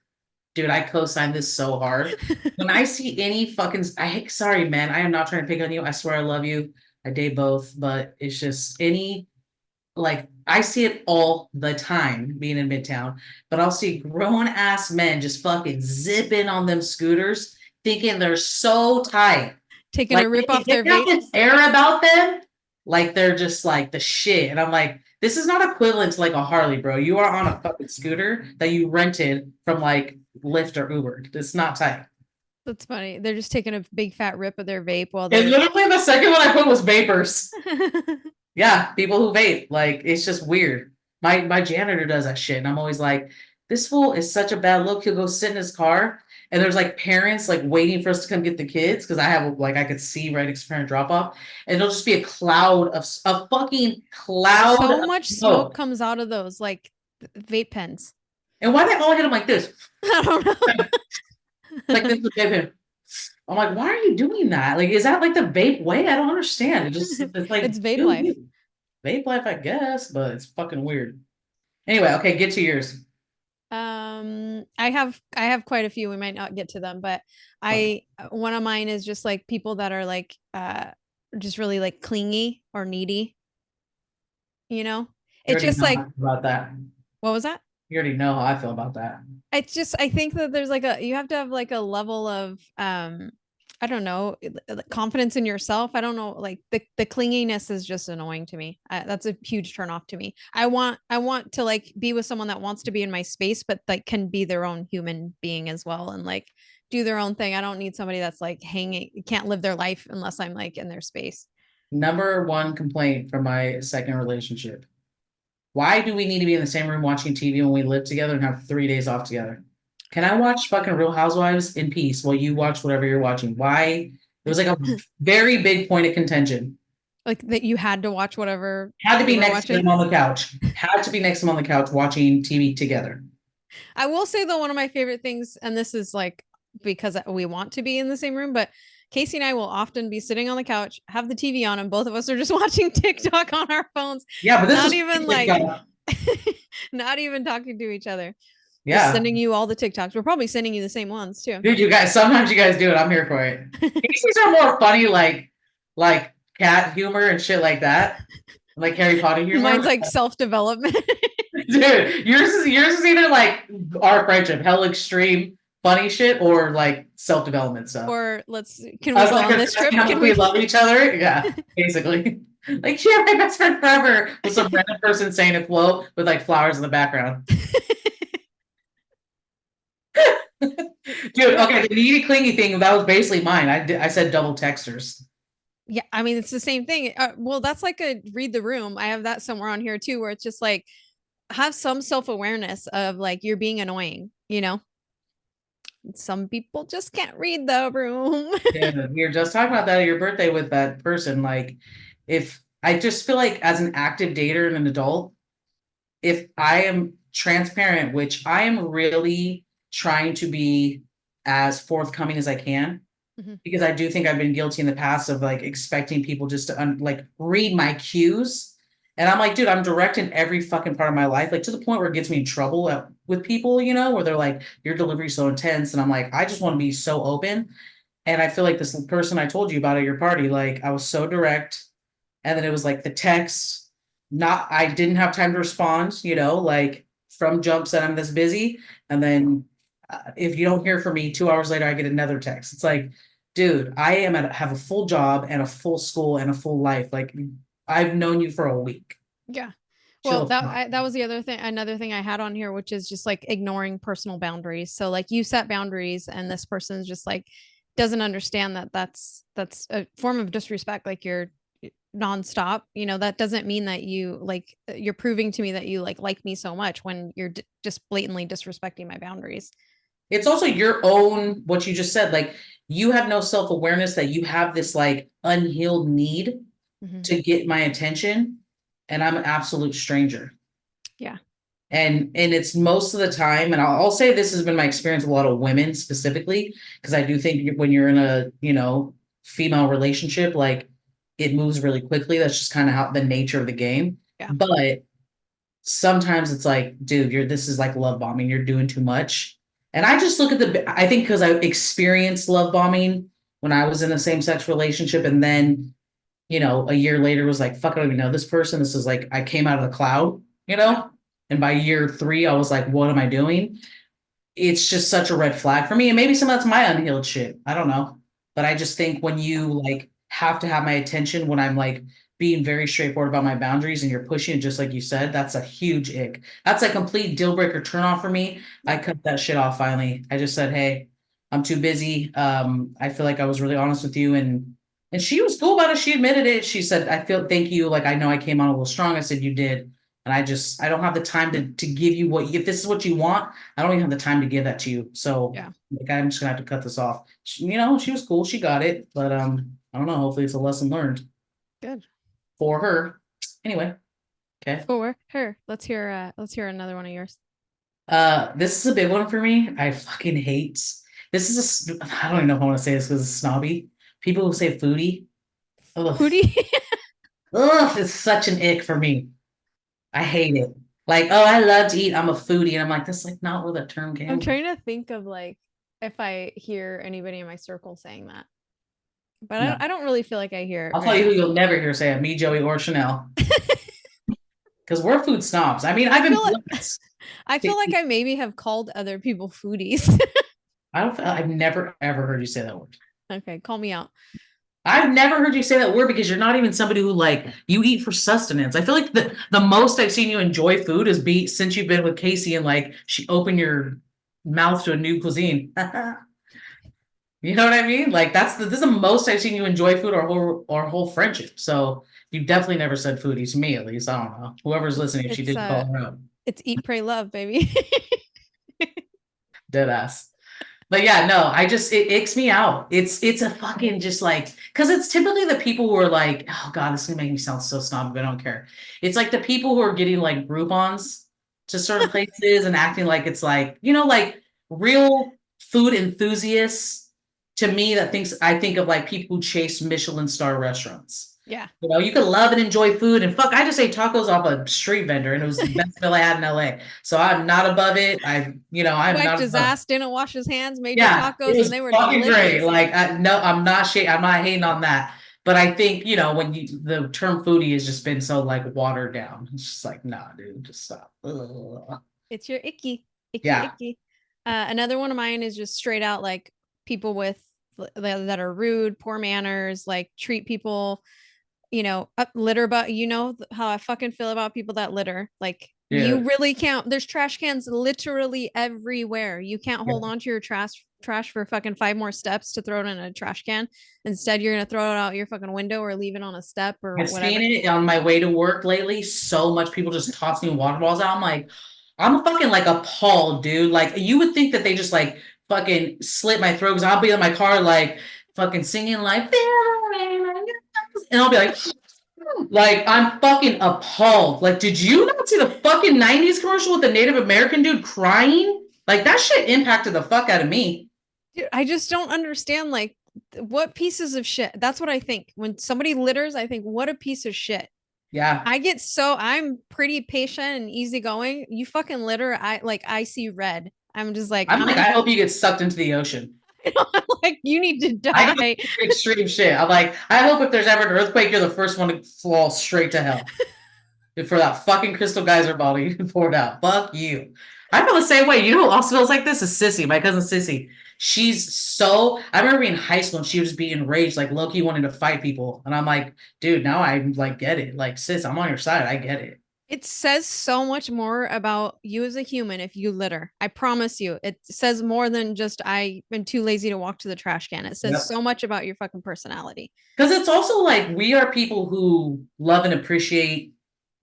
Dude, I co-sign this so hard. When I see any fucking, sorry, man, I am not trying to pick on you. I swear I love you. I date both, but it's just I see it all the time being in Midtown, but I'll see grown ass men just fucking zipping on them scooters, thinking they're so tight. Taking a rip off they their got vape. this air about them, like they're just like the shit. And I'm like, this is not equivalent to like a Harley, bro. You are on a fucking scooter that you rented from like Lyft or Uber. It's not tight. That's funny. They're just taking a big fat rip of their vape while And they're literally the second one I put was vapors. Yeah, people who vape. Like, it's just weird. My janitor does that shit. And I'm always like, this fool is such a bad look. He'll go sit in his car and there's like parents like waiting for us to come get the kids because I have like I could see right next parent drop off, and it'll just be a cloud of a fucking cloud so of much smoke. smoke comes out of those like vape pens. And why they all hit him like this? I don't know. Like this with vape pen. I'm like, why are you doing that? Like, is that like the vape way? I don't understand. It's like It's vape do life. you. Vape life, I guess, but it's fucking weird. Anyway, okay, get to yours. I have quite a few. We might not get to them, but one of mine is just like people that are like just really like clingy or needy. You know, You it's already just know like, how I feel about that. what was that? You already know how I feel about that. It's just, I think that there's like you have to have like a level of I don't know, confidence in yourself. I don't know, like the clinginess is just annoying to me. That's a huge turn off to me. I want to like be with someone that wants to be in my space, but like can be their own human being as well and like do their own thing. I don't need somebody that's like hanging, can't live their life unless I'm like in their space. Number one complaint from my second relationship. Why do we need to be in the same room watching TV when we live together and have 3 days off together? Can I watch fucking Real Housewives in peace while you watch whatever you're watching? Why? It was like a very big point of contention. Like that you had to watch whatever Had to be you were next to watching. him on the couch. Had to be next to him on the couch watching TV together. I will say though, one of my favorite things, and this is like because we want to be in the same room, but Casey and I will often be sitting on the couch, have the TV on, and both of us are just watching TikTok on our phones. Yeah, but this Not is even like not even talking to each other. Just yeah. sending you all the TikToks. We're probably sending you the same ones too. Dude, you guys, sometimes you guys do it. I'm here for it. Casey's are more funny, like cat humor and shit like that. Like Harry Potter humor. Mine's like self-development. Dude, yours is either like our friendship, hell extreme funny shit, or like self-development stuff. Or can we go on this trip? Can we love each other? Yeah, basically. Like, yeah, my best friend forever with some random person saying a quote with like flowers in the background. Dude, okay, the needy clingy thing, that was basically mine. I said double texters. Yeah, I mean, it's the same thing. Well, that's like a read the room. I have that somewhere on here too, where it's just like, have some self-awareness of like, you're being annoying, you know? Some people just can't read the room. Yeah, we were just talking about that at your birthday with that person. Like, if I just feel like as an active dater and an adult, if I am transparent, which I am really trying to be as forthcoming as I can, because I do think I've been guilty in the past of like expecting people just to like read my cues. And I'm like, dude, I'm direct in every fucking part of my life, like to the point where it gets me in trouble with people, you know, where they're like, your delivery's so intense. And I'm like, I just want to be so open. And I feel like this person I told you about at your party, like I was so direct. And then it was like the text, I didn't have time to respond, you know, like from jump said I'm this busy. And then if you don't hear from me 2 hours later, I get another text. It's like, dude, I have a full job and a full school and a full life. Like I've known you for a week. Yeah. Well, that was the other thing, another thing I had on here, which is just like ignoring personal boundaries. So like you set boundaries and this person's just like, doesn't understand that that's a form of disrespect. Like you're nonstop, you know, that doesn't mean that you like, you're proving to me that you like me so much when you're just blatantly disrespecting my boundaries. It's also your own, what you just said, like you have no self-awareness that you have this like unhealed need to get my attention, and I'm an absolute stranger. Yeah. And it's most of the time, and I'll say this has been my experience with a lot of women specifically, because I do think when you're in a, you know, female relationship, like it moves really quickly. That's just kind of how the nature of the game. Yeah. But sometimes it's like, dude, this is like love bombing. You're doing too much. And I just look at I think because I experienced love bombing when I was in a same-sex relationship, and then, you know, a year later was like, fuck, I don't even know this person. This is like, I came out of the cloud, you know? And by year 3, I was like, what am I doing? it's just such a red flag for me. And maybe some of that's my unhealed shit. I don't know. But I just think when you like have to have my attention when I'm like being very straightforward about my boundaries and you're pushing it just like you said, that's a huge ick. That's a complete deal breaker turn off for me. I cut that shit off finally. I just said, hey, I'm too busy. I feel like I was really honest with you and she was cool about it. She admitted it. She said, I feel thank you. Like I know I came on a little strong. I said you did. And I don't have the time to give you what if this is what you want, I don't even have the time to give that to you. So Yeah. like I'm just gonna have to cut this off. She was cool. She got it, but I don't know. Hopefully, it's a lesson learned Good. for her. Anyway, okay. For her. Let's hear another one of yours. This is a big one for me. I fucking hate. This is I don't even know if I want to say this because it's snobby. People who say foodie. Ugh. Foodie. Ugh, it's such an ick for me. I hate it. Like, oh, I love to eat. I'm a foodie, and I'm like, that's like not where the term came. I'm trying to think of like if I hear anybody in my circle saying that, but No. I don't really feel like I hear it. I'll tell you who you'll never hear say it, me, Joey, or Chanel. Because we're food snobs. I mean, I feel like I maybe have called other people foodies. I've never ever heard you say that word. Okay, call me out. I've never heard you say that word because you're not even somebody who like you eat for sustenance. I feel like the most I've seen you enjoy food is since you've been with Casey and like she opened your mouth to a new cuisine. You know what I mean? Like this is the most I've seen you enjoy food or whole friendship. So you definitely never said foodie to me, at least. I don't know. Whoever's listening, if she did call her out. It's eat, pray, love, baby. Dead ass. But yeah, no, it icks me out. It's a fucking just like, because it's typically the people who are like, oh God, this is gonna make me sound so snobby, but I don't care. It's like the people who are getting like Groupons to certain places and acting like it's like, like real food enthusiasts to me I think of like people who chase Michelin star restaurants. Yeah. You can love and enjoy food and fuck, I just ate tacos off a street vendor and it was the best meal I had in LA. So I'm not above it. I'm wiped not his ass, didn't wash his hands, made tacos tacos, and they were fucking delicious. great. Like I'm not hating on that. But I think, when the term foodie has just been so like watered down. It's just like, nah, dude, just stop. Ugh. It's your icky. Yeah. Another one of mine is just straight out like people with that are rude, poor manners, like treat people, litter, but how I fucking feel about people that litter. Like you really can't, there's trash cans literally everywhere. You can't hold on to your trash for fucking 5 more steps to throw it in a trash can. Instead, you're gonna throw it out your fucking window or leave it on a step or I've whatever. seen it on my way to work lately. So much people just tossing water bottles out. I'm like, I'm fucking like appalled, dude. Like you would think that they just like fucking slit my throat because I'll be in my car like fucking singing like and I'll be like I'm fucking appalled. Like, did you not see the fucking 90s commercial with the Native American dude crying? Like that shit impacted the fuck out of me. Dude, I just don't understand like what pieces of shit. That's what I think. When somebody litters, I think what a piece of shit. Yeah. I'm pretty patient and easygoing. You fucking litter, I see red. I'm just like, I hope you get sucked into the ocean. I'm like, you need to die. Extreme shit. I'm like, I hope if there's ever an earthquake, you're the first one to fall straight to hell. For that fucking crystal geyser bottle you poured out. Fuck you. I feel the same way. You know who also feels like this is Sissy, my cousin Sissy. I remember being in high school and she would just be enraged, like low-key wanting to fight people. And I'm like, dude, now I like get it. Like, sis, I'm on your side. I get it. It says so much more about you as a human if you litter. I promise you. It says more than just I've been too lazy to walk to the trash can. It says so much about your fucking personality. Because it's also like we are people who love and appreciate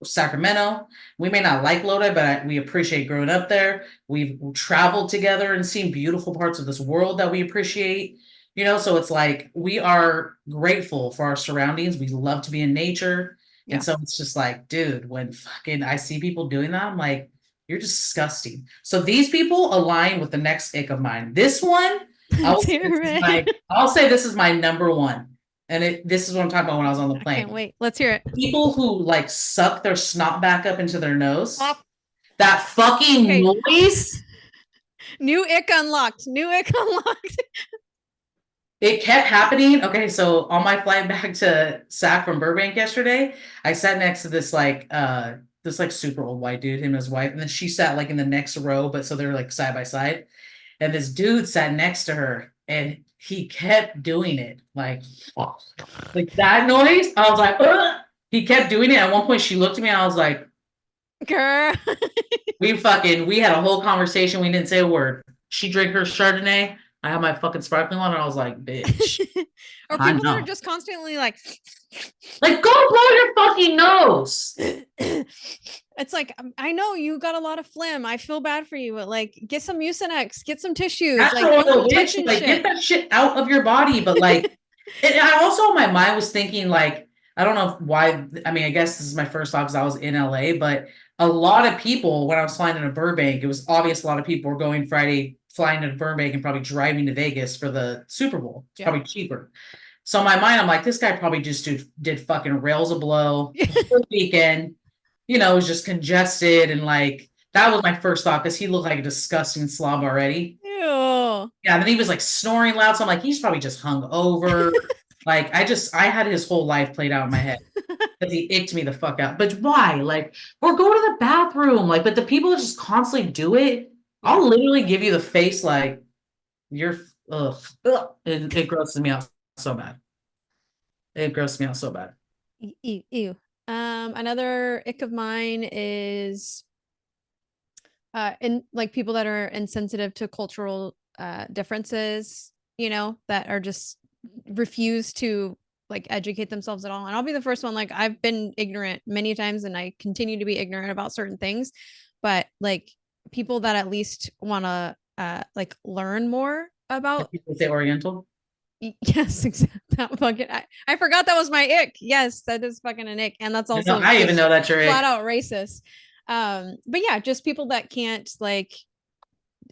Sacramento. We may not like Lodi, but we appreciate growing up there. We've traveled together and seen beautiful parts of this world that we appreciate. So it's like we are grateful for our surroundings. We love to be in nature. Yeah. And so it's just like, dude, when fucking I see people doing that, I'm like, you're disgusting. So these people align with the next ick of mine. This one, I'll say this is my number one. And this is what I'm talking about when I was on the plane. I can't wait. Let's hear it. People who like suck their snot back up into their nose. That fucking noise. New ick unlocked. It kept happening. Okay, on my flight back to Sac from Burbank yesterday, I sat next to this like this like super old white dude, him and his wife, and then she sat like in the next row, but so they were like side by side. And this dude sat next to her and he kept doing it like that noise. I was like, ugh! He kept doing it. At one point she looked at me and I was like, girl. we had a whole conversation. We didn't say a word. She drank her Chardonnay. I had my fucking sparkling water. And I was like, bitch. Or people that are just constantly like go blow your fucking nose. It's like, I know you got a lot of phlegm. I feel bad for you, but like, get some Mucinex, get some tissues. That's like, bitch, like get that shit out of your body. But like, and I also in my mind was thinking like, I don't know why. I mean, I guess this is my first thought because I was in LA, but a lot of people when I was flying into Burbank, it was obvious a lot of people were going Friday, flying into Burbank and probably driving to Vegas for the Super Bowl. It's probably cheaper. So in my mind, I'm like, this guy probably just did fucking rails a blow the weekend. You know, it was just congested and like that was my first thought because he looked like a disgusting slob already. Ew. Yeah, and then he was like snoring loud. So I'm like, he's probably just hung over. Like I had his whole life played out in my head because he icked me the fuck out. But why? Like, or go to the bathroom. Like, but the people that just constantly do it, I'll literally give you the face like you're ugh. It grosses me out so bad. It grosses me out so bad. Ew. Another ick of mine is in like people that are insensitive to cultural differences, you know, that are just refuse to like educate themselves at all. And I'll be the first one, like I've been ignorant many times and I continue to be ignorant about certain things, but like people that at least want to like learn more about People say Oriental. Yes, exactly. That fucking I forgot that was my ick. Yes, that is fucking an ick. And that's also I even know that's your ick. Flat out racist. But yeah, just people that can't like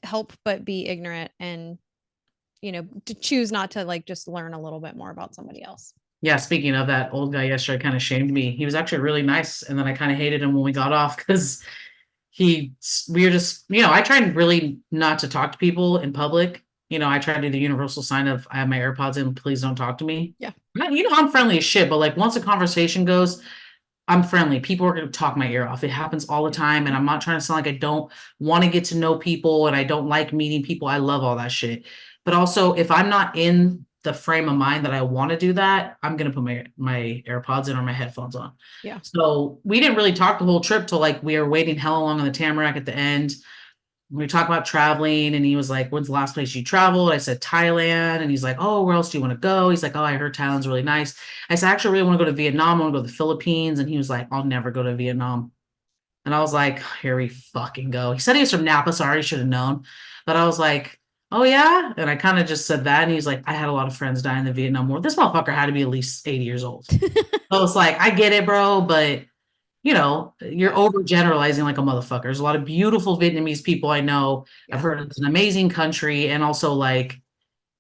help but be ignorant and you know, to choose not to like just learn a little bit more about somebody else. Yeah, speaking of that old guy yesterday kind of shamed me. He was actually really nice. And then I kind of hated him when we got off because we were just, you know, I tried really not to talk to people in public. You know, I try to do the universal sign of I have my AirPods in, please don't talk to me. Yeah. You know, I'm friendly as shit, but like once a conversation goes, I'm friendly. People are going to talk my ear off. It happens all the time. And I'm not trying to sound like I don't want to get to know people and I don't like meeting people. I love all that shit. But also, if I'm not in the frame of mind that I want to do that, I'm going to put my AirPods in or my headphones on. Yeah. So we didn't really talk the whole trip till like we were waiting hella long on the Tamarack at the end. We talked about traveling and he was like, when's the last place you traveled? I said, Thailand. And he's like, oh, where else do you want to go? He's like, oh, I heard Thailand's really nice. I said, I actually really want to go to Vietnam. I want to go to the Philippines. And he was like, I'll never go to Vietnam. And I was like, here we fucking go. He said he was from Napa, so I already should have known. But I was like, oh yeah? And I kind of just said that. And he's like, I had a lot of friends die in the Vietnam War. This motherfucker had to be at least 80 years old. So it's like, I get it, bro, but you know, you're overgeneralizing like a motherfucker. There's a lot of beautiful Vietnamese people I know. Yeah. I've heard it's an amazing country. And also like,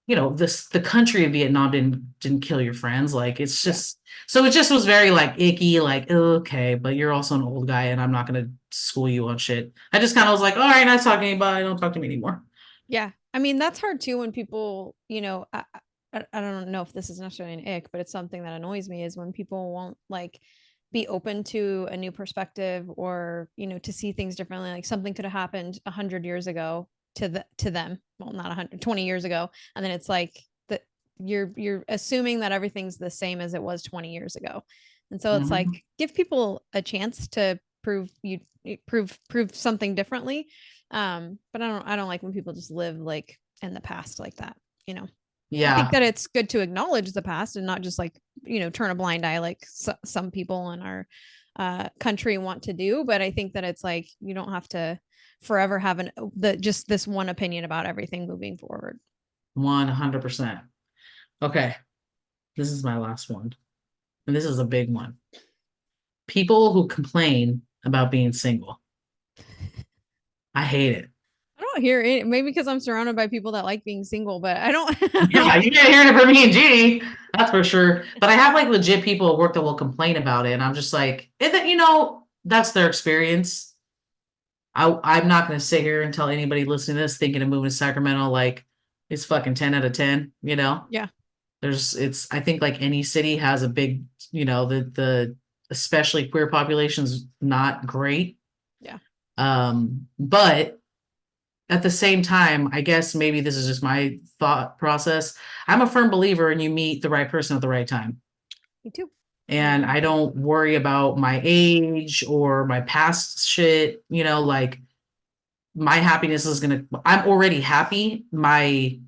you know, the country of Vietnam didn't kill your friends. Like it's just, so it just was very like icky, like, okay, but you're also an old guy and I'm not going to school you on shit. I just kind of was like, all right, nice talking to anybody. Don't talk to me anymore. Yeah. I mean, that's hard too when people, you know, I don't know if this is necessarily an ick, but it's something that annoys me is when people won't like be open to a new perspective or, you know, to see things differently. Like something could have happened 100 years ago to them. Well, not 120 years ago. And then it's like that you're assuming that everything's the same as it was 20 years ago. And so it's like, give people a chance to prove something differently. But I don't like when people just live like in the past like that, you know? Yeah. I think that it's good to acknowledge the past and not just like, you know, turn a blind eye like some people in our country want to do. But I think that it's like, you don't have to forever have just this one opinion about everything moving forward. 100%. Okay. This is my last one. And this is a big one. People who complain about being single. I hate it. I don't hear it. Maybe because I'm surrounded by people that like being single, but I don't. Yeah, you didn't hear it from me and Jeannie. That's for sure. But I have like legit people at work that will complain about it. And I'm just like, you know, that's their experience. I'm not going to sit here and tell anybody listening to this thinking of moving to Sacramento like it's fucking 10 out of 10, you know? Yeah. I think like any city has a big, you know, the especially queer populations, not great. Yeah. But at the same time, I guess maybe this is just my thought process. I'm a firm believer in you meet the right person at the right time. Me too. And I don't worry about my age or my past shit, you know, like my happiness is I'm already happy. My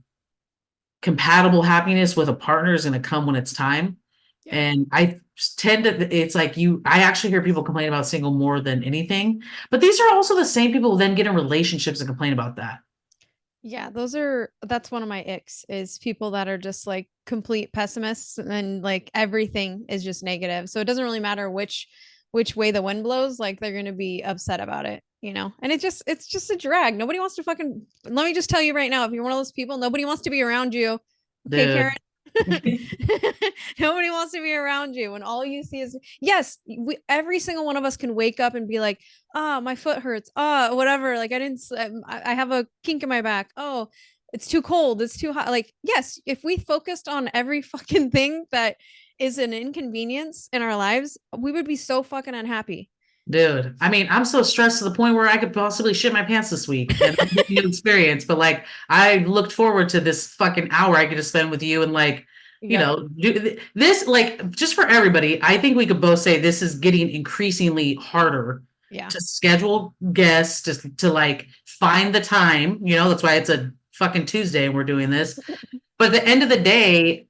compatible happiness with a partner is going to come when it's time. Yeah. And I tend to, it's like I actually hear people complain about single more than anything, but these are also the same people who then get in relationships and complain about that. Yeah, that's one of my icks, is people that are just like complete pessimists and like everything is just negative. So it doesn't really matter which way the wind blows, like they're going to be upset about it, you know? And it's just a drag. Nobody wants to let me just tell you right now, if you're one of those people, nobody wants to be around you. Okay, Dude. Karen. Nobody wants to be around you, and all you see is, yes, every single one of us can wake up and be like, oh, my foot hurts, oh, whatever, like I have a kink in my back, oh, it's too cold, it's too hot. Like, yes, if we focused on every fucking thing that is an inconvenience in our lives, we would be so fucking unhappy. Dude, I mean, I'm so stressed to the point where I could possibly shit my pants this week. And I'm a new experience, but like I looked forward to this fucking hour I get to spend with you and like, you know, do this, like, just for everybody. I think we could both say this is getting increasingly harder to schedule guests, to like find the time, you know, that's why it's a fucking Tuesday and we're doing this. But at the end of the day,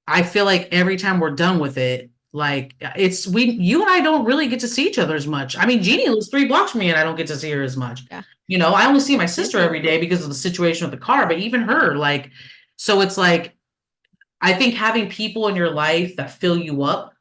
I feel like every time we're done with it, like you and I don't really get to see each other as much. I mean, Jeannie lives 3 blocks from me and I don't get to see her as much. Yeah. You know, I only see my sister every day because of the situation with the car, but even her, like, so it's like, I think having people in your life that fill you up.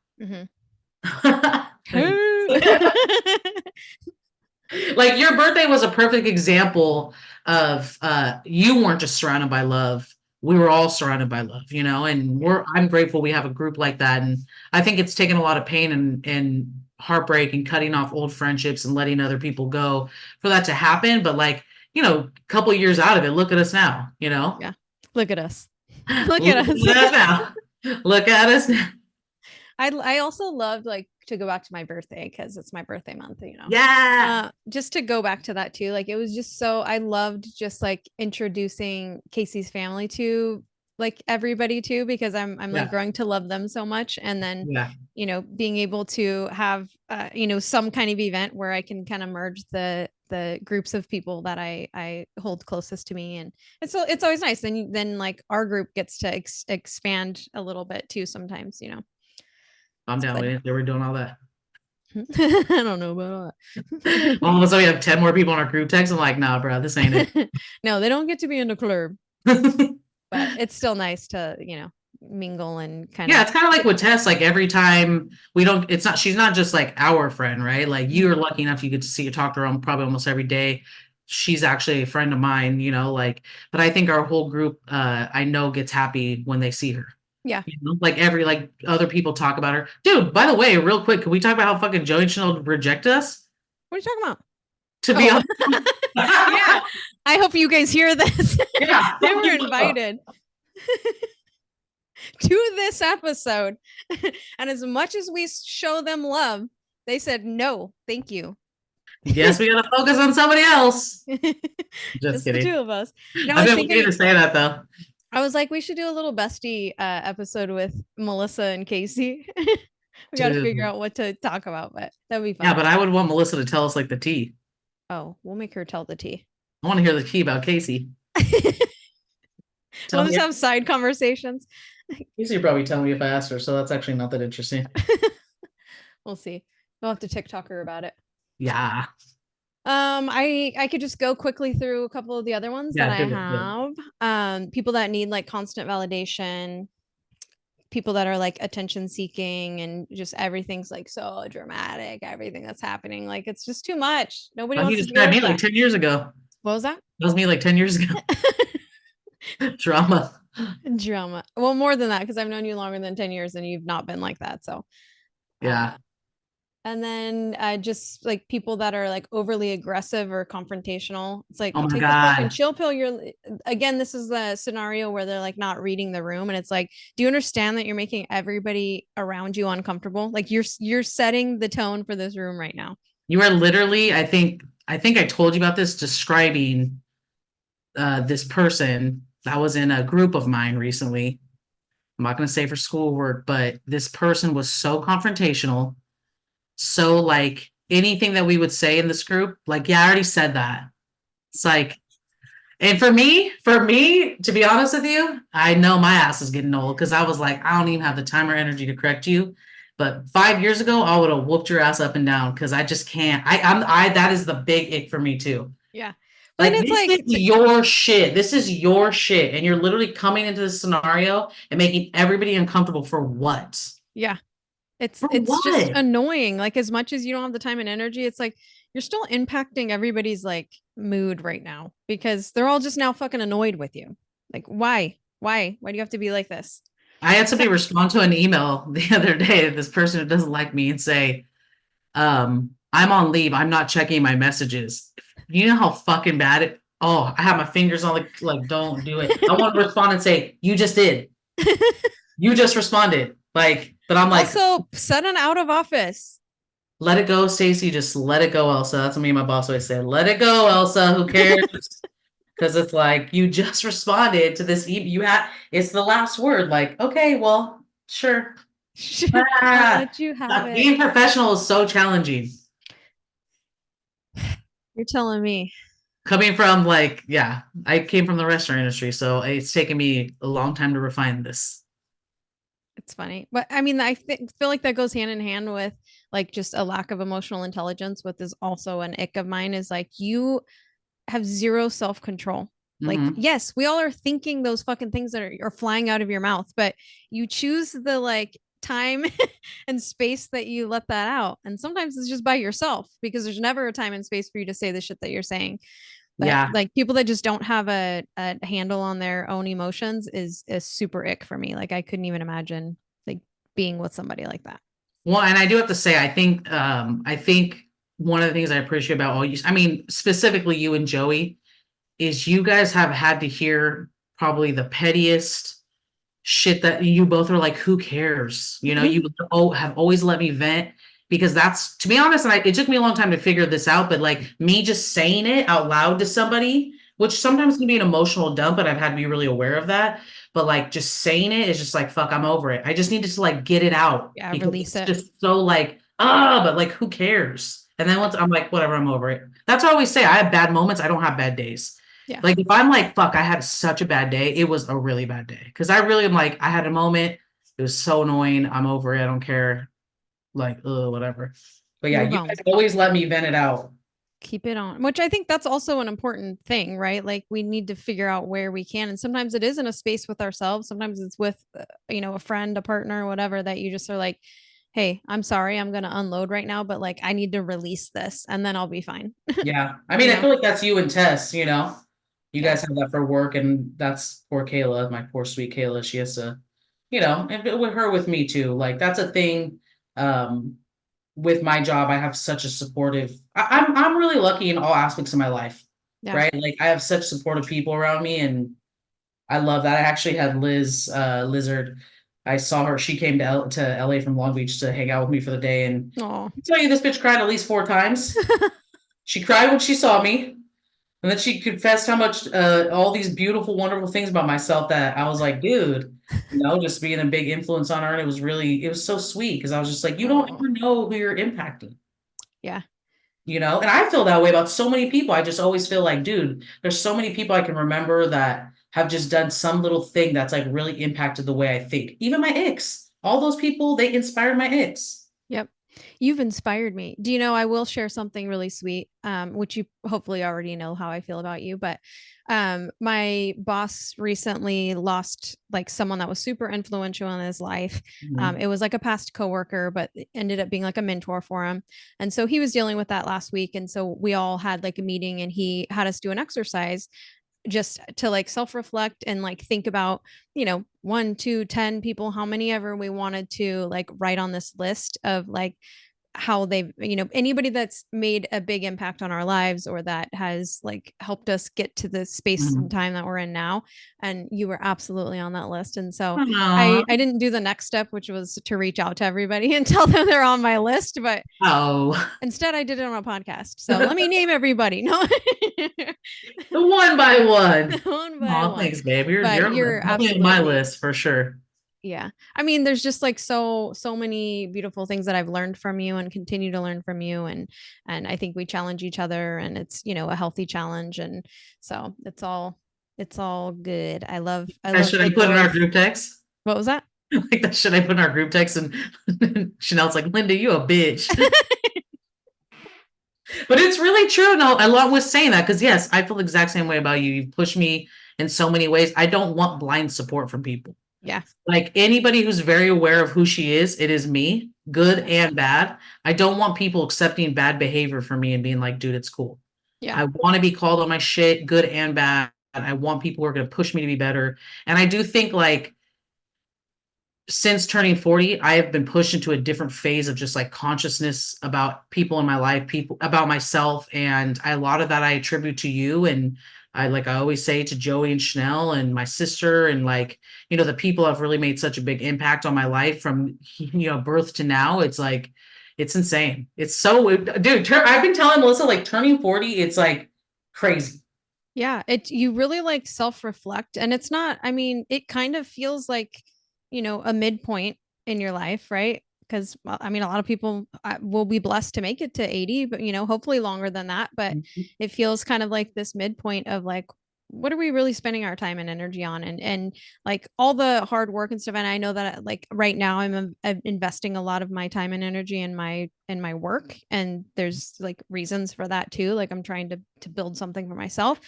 Like your birthday was a perfect example of you weren't just surrounded by love. We were all surrounded by love, you know, and I'm grateful we have a group like that. And I think it's taken a lot of pain and heartbreak and cutting off old friendships and letting other people go for that to happen. But like, you know, a couple of years out of it, look at us now, you know? Yeah. Look at us. Look at us now. Look at us now. I also loved, like, to go back to my birthday because it's my birthday month, you know. Yeah. Just to go back to that too, like it was just so, I loved just like introducing Casey's family to like everybody too, because I'm like growing to love them so much, and then you know, being able to have you know, some kind of event where I can kind of merge the groups of people that I hold closest to me, and it's always nice. Then like our group gets to expand a little bit too sometimes, you know. I'm down with it. They were doing all that. I don't know about all that. All of a sudden we have 10 more people on our group text. I'm like, nah, bro, this ain't it. No, they don't get to be in the club. But it's still nice to, you know, mingle and kind of. Yeah, it's kind of like with Tess, like every time she's not just like our friend, right? Like you're lucky enough you get to see her, talk to her probably almost every day. She's actually a friend of mine, you know, like, but I think our whole group, I know, gets happy when they see her. Yeah. You know, like other people talk about her. Dude, by the way, real quick, can we talk about how fucking Joey and Chanel rejected us? What are you talking about? To be honest. Yeah. I hope you guys hear this. Yeah. They were invited to this episode. And as much as we show them love, they said, no, thank you. Yes, we gotta focus on somebody else. Just kidding. The 2 of us. No, I've been waiting to say that though. I was like, we should do a little bestie episode with Melissa and Casey. We got to figure out what to talk about, but that'd be fun. Yeah, but I would want Melissa to tell us like the tea. Oh, we'll make her tell the tea. I want to hear the tea about Casey. We'll just have side conversations. Casey would probably tell me if I asked her, so that's actually not that interesting. We'll see. We'll have to TikTok her about it. Yeah. I could just go quickly through a couple of the other ones that I have. People that need like constant validation, people that are like attention seeking, and just everything's like so dramatic, everything that's happening, like it's just too much. Nobody wants to describe me like 10 years ago. What was that? That was me like 10 years ago. Drama. Well, more than that, because I've known you longer than 10 years and you've not been like that. So yeah. And then just like people that are like overly aggressive or confrontational. It's like Oh my take the fucking God. chill pill. Again, this is the scenario where they're like not reading the room, and it's like, do you understand that you're making everybody around you uncomfortable? Like you're setting the tone for this room right now. You are literally, I think I told you about this, describing this person that was in a group of mine recently. I'm not going to say for schoolwork, but this person was so confrontational. So, like, anything that we would say in this group, like, yeah, I already said that. It's like, and for me, to be honest with you, I know my ass is getting old because I was like, I don't even have the time or energy to correct you. But 5 years ago, I would have whooped your ass up and down because I just can't. That is the big ick for me too. Yeah. But Like, then it's this is like, your shit. This is your shit. And you're literally coming into this scenario and making everybody uncomfortable for what? yeah, For it's just what? annoying. Like as much as you don't have the time and energy, it's like you're still impacting everybody's like mood right now because they're all just now fucking annoyed with you. Like why? Why do you have to be like this? I had somebody respond to an email the other day, this person who doesn't like me, and say, I'm on leave. I'm not checking my messages. You know how fucking bad it, oh, I have my fingers on like, don't do it. I want to respond and say, you just did. You just responded. Like, but I'm like, Also, set an out of office. let it go, Stacy. Just let it go, Elsa. That's what me and my boss always say. Let it go, Elsa. Who cares? Because it's like you just responded to this. It's the last word. Like, okay, well, sure. I'll Ah, let you have it. being professional is so challenging. You're telling me. Coming from like, yeah, I came from the restaurant industry, so it's taken me a long time to refine this. It's funny. But I mean, feel like that goes hand in hand with like just a lack of emotional intelligence, which is also an ick of mine, is like you have zero self-control. Like, Hmm. yes, we all are thinking those fucking things that are flying out of your mouth, but you choose the like time and space that you let that out. And sometimes it's just by yourself because there's never a time and space for you to say the shit that you're saying. But Yeah. like people that just don't have a handle on their own emotions is a super ick for me. Like I couldn't even imagine like being with somebody like that. Well, and I do have to say, I think one of the things I appreciate about all you, I mean, specifically you and Joey, is you guys have had to hear probably the pettiest shit that you both are like, who cares? You know, you have always let me vent because that's, to be honest, and it took me a long time to figure this out, but like me just saying it out loud to somebody, which sometimes can be an emotional dump, and I've had to be really aware of that. But like just saying it is just like, fuck, I'm over it. I just needed to like get it out Yeah, because release it's it. just so like, but like, who cares? And then once I'm like, whatever, I'm over it. That's what I always say. I have bad moments. I don't have bad days. Yeah. Like if I'm like, fuck, I had such a bad day, it was a really bad day. Because I really am like, I had a moment. It was so annoying. I'm over it. I don't care. Like, whatever. But yeah, Move you guys on. always let me vent it out. Keep it on, which I think that's also an important thing, right? Like we need to figure out where we can. And sometimes it is in a space with ourselves. Sometimes it's with, a friend, a partner, whatever, that you just are like, hey, I'm sorry, I'm going to unload right now, but like I need to release this and then I'll be fine. Yeah. I you mean, I know? feel like that's you and Tess, you know. You Yeah. guys have that for work, and that's poor Kayla, my poor sweet Kayla. She has to, and with her with me too. Like that's a thing. Um, with my job, I have such a supportive. I'm really lucky in all aspects of my life, Yeah. right? Like I have such supportive people around me, and I love that. I actually had Liz Lizard. I saw her. She came to LA from Long Beach to hang out with me for the day, and Oh. I tell you, this bitch cried at least 4 times. She cried when she saw me. And then she confessed how much all these beautiful, wonderful things about myself that I was like, dude, just being a big influence on her. And it was so sweet because I was just like, you don't Oh. ever know who you're impacting, Yeah. and I feel that way about so many people. I just always feel like, dude, there's so many people I can remember that have just done some little thing that's like really impacted the way I think. Even my icks, all those people, they inspired my icks. Yep. You've inspired me. Do you know, I will share something really sweet, which you hopefully already know how I feel about you, but my boss recently lost like someone that was super influential in his life. Mhm. It was like a past coworker, but it ended up being like a mentor for him. And so he was dealing with that last week. And so we all had like a meeting and he had us do an exercise just to like self-reflect and like think about 1 2 10 people, how many ever we wanted to like write on this list of like how they've, anybody that's made a big impact on our lives or that has like helped us get to the space and time that we're in now. And you were absolutely on that list. And so I didn't do the next step, which was to reach out to everybody and tell them they're on my list, but instead I did it on a podcast. So let me name everybody. No, one by one. One by one. Thanks, babe. You're absolutely on my list for sure. Yeah. I mean, there's just like so many beautiful things that I've learned from you and continue to learn from you. And I think we challenge each other, and it's, a healthy challenge. And so it's all good. I love should I put in our group text? What was that? Like that should I put in our group text? And Chanel's like, Linda, you a bitch. But it's really true. No, I love with saying that, because yes, I feel the exact same way about you. You've pushed me in so many ways. I don't want blind support from people. Yeah. Like anybody who's very aware of who she is, it is me, good and bad. I don't want people accepting bad behavior from me and being like, dude, it's cool. Yeah. I want to be called on my shit, good and bad. I want people who are going to push me to be better. And I do think like since turning 40, I have been pushed into a different phase of just like consciousness about people in my life, people about myself. And a lot of that I attribute to you. And I always say to Joey and Chanel and my sister and like, the people have really made such a big impact on my life from, birth to now. It's like, it's insane. It's so, dude, I've been telling Melissa, like turning 40, it's like crazy. Yeah. You really like self-reflect, and it's not, I mean, it kind of feels like, a midpoint in your life, right? Because I mean, a lot of people will be blessed to make it to 80, but hopefully longer than that. But it feels kind of like this midpoint of like, what are we really spending our time and energy on? And like all the hard work and stuff. And I know that like right now I'm investing a lot of my time and energy in my work. And there's like reasons for that too. Like I'm trying to build something for myself,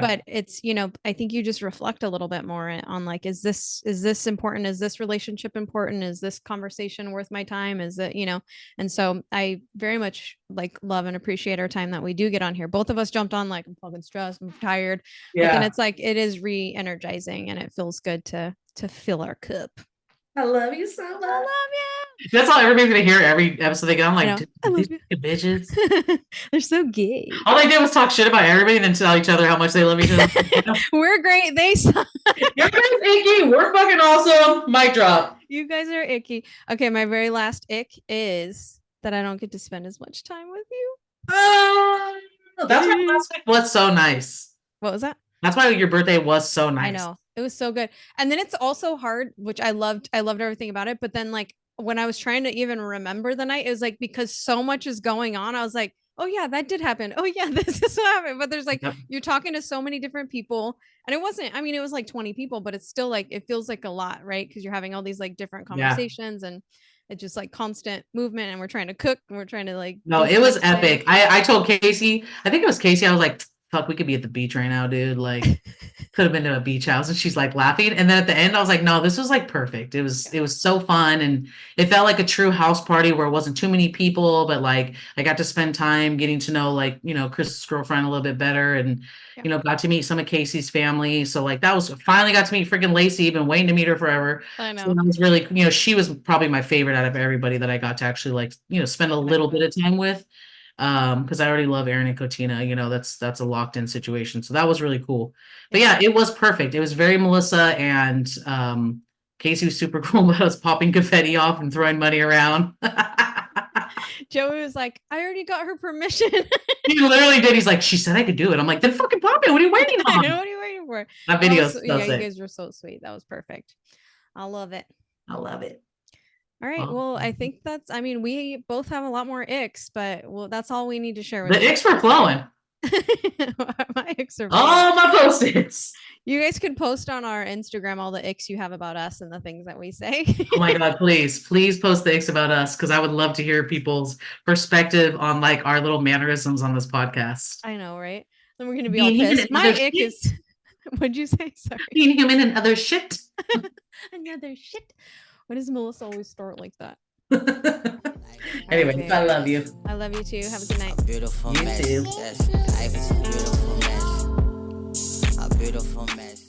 but it's, I think you just reflect a little bit more on like, is this important? Is this relationship important? Is this conversation worth my time? Is it, and so I very much like love and appreciate our time that we do get on here. Both of us jumped on like, I'm fucking stressed, I'm tired. Like, and it's like, it is re-energizing, and it feels good to fill our cup. I love you so much. I love you. That's all everybody's gonna hear every episode they get. I'm like, these bitches. They're so gay. All they did was talk shit about everybody and then tell each other how much they love each other. We're great. They suck. You're icky. We're fucking awesome. Mic drop. You guys are icky. Okay, my very last ick is that I don't get to spend as much time with you. That's why last week was so nice. What was that? That's why your birthday was so nice. I know. It was so good. And then it's also hard, which I loved everything about it. But then like when I was trying to even remember the night, it was like, because so much is going on, I was like, oh yeah, that did happen. Oh yeah, this is what happened. But there's like, you're talking to so many different people, and it wasn't, I mean, it was like 20 people, but it's still like, it feels like a lot, right? Because you're having all these like different conversations and it's just like constant movement, and we're trying to cook and we're trying to like. No, it was epic. I told Casey, I think it was Casey, I was like, fuck, we could be at the beach right now, dude. Like could have been to a beach house. And she's like laughing. And then at the end, I was like, no, this was like perfect. It was so fun. And it felt like a true house party where it wasn't too many people, but like I got to spend time getting to know like, Chris's girlfriend a little bit better, and, got to meet some of Casey's family. So like that was finally got to meet freaking Lacey. Been waiting to meet her forever. I know. So that was really, she was probably my favorite out of everybody that I got to actually like, spend a little bit of time with. Because I already love Aaron and Cotina, that's a locked in situation. So that was really cool. But yeah, it was perfect. It was very Melissa, and Casey was super cool about us popping confetti off and throwing money around. Joey was like, I already got her permission. He literally did. He's like, she said I could do it. I'm like, then fucking pop it. What are you waiting on? I know, what are you waiting for? That video. You guys were so sweet. That was perfect. I love it. I love it. All right. Well, I think we both have a lot more icks, but that's all we need to share with the icks were flowing. My icks are all my post-its. You guys could post on our Instagram all the icks you have about us and the things that we say. Oh my God, please post the icks about us, because I would love to hear people's perspective on like our little mannerisms on this podcast. I know, right? Then we're going to be all pissed. My ick is, what'd you say? Sorry. Being human and other shit. Another shit. Why does Melissa always start like that? Anyway, okay. I love you. I love you too. Have a good night. A beautiful you mess. too. Yes, life is a beautiful mess. A beautiful mess.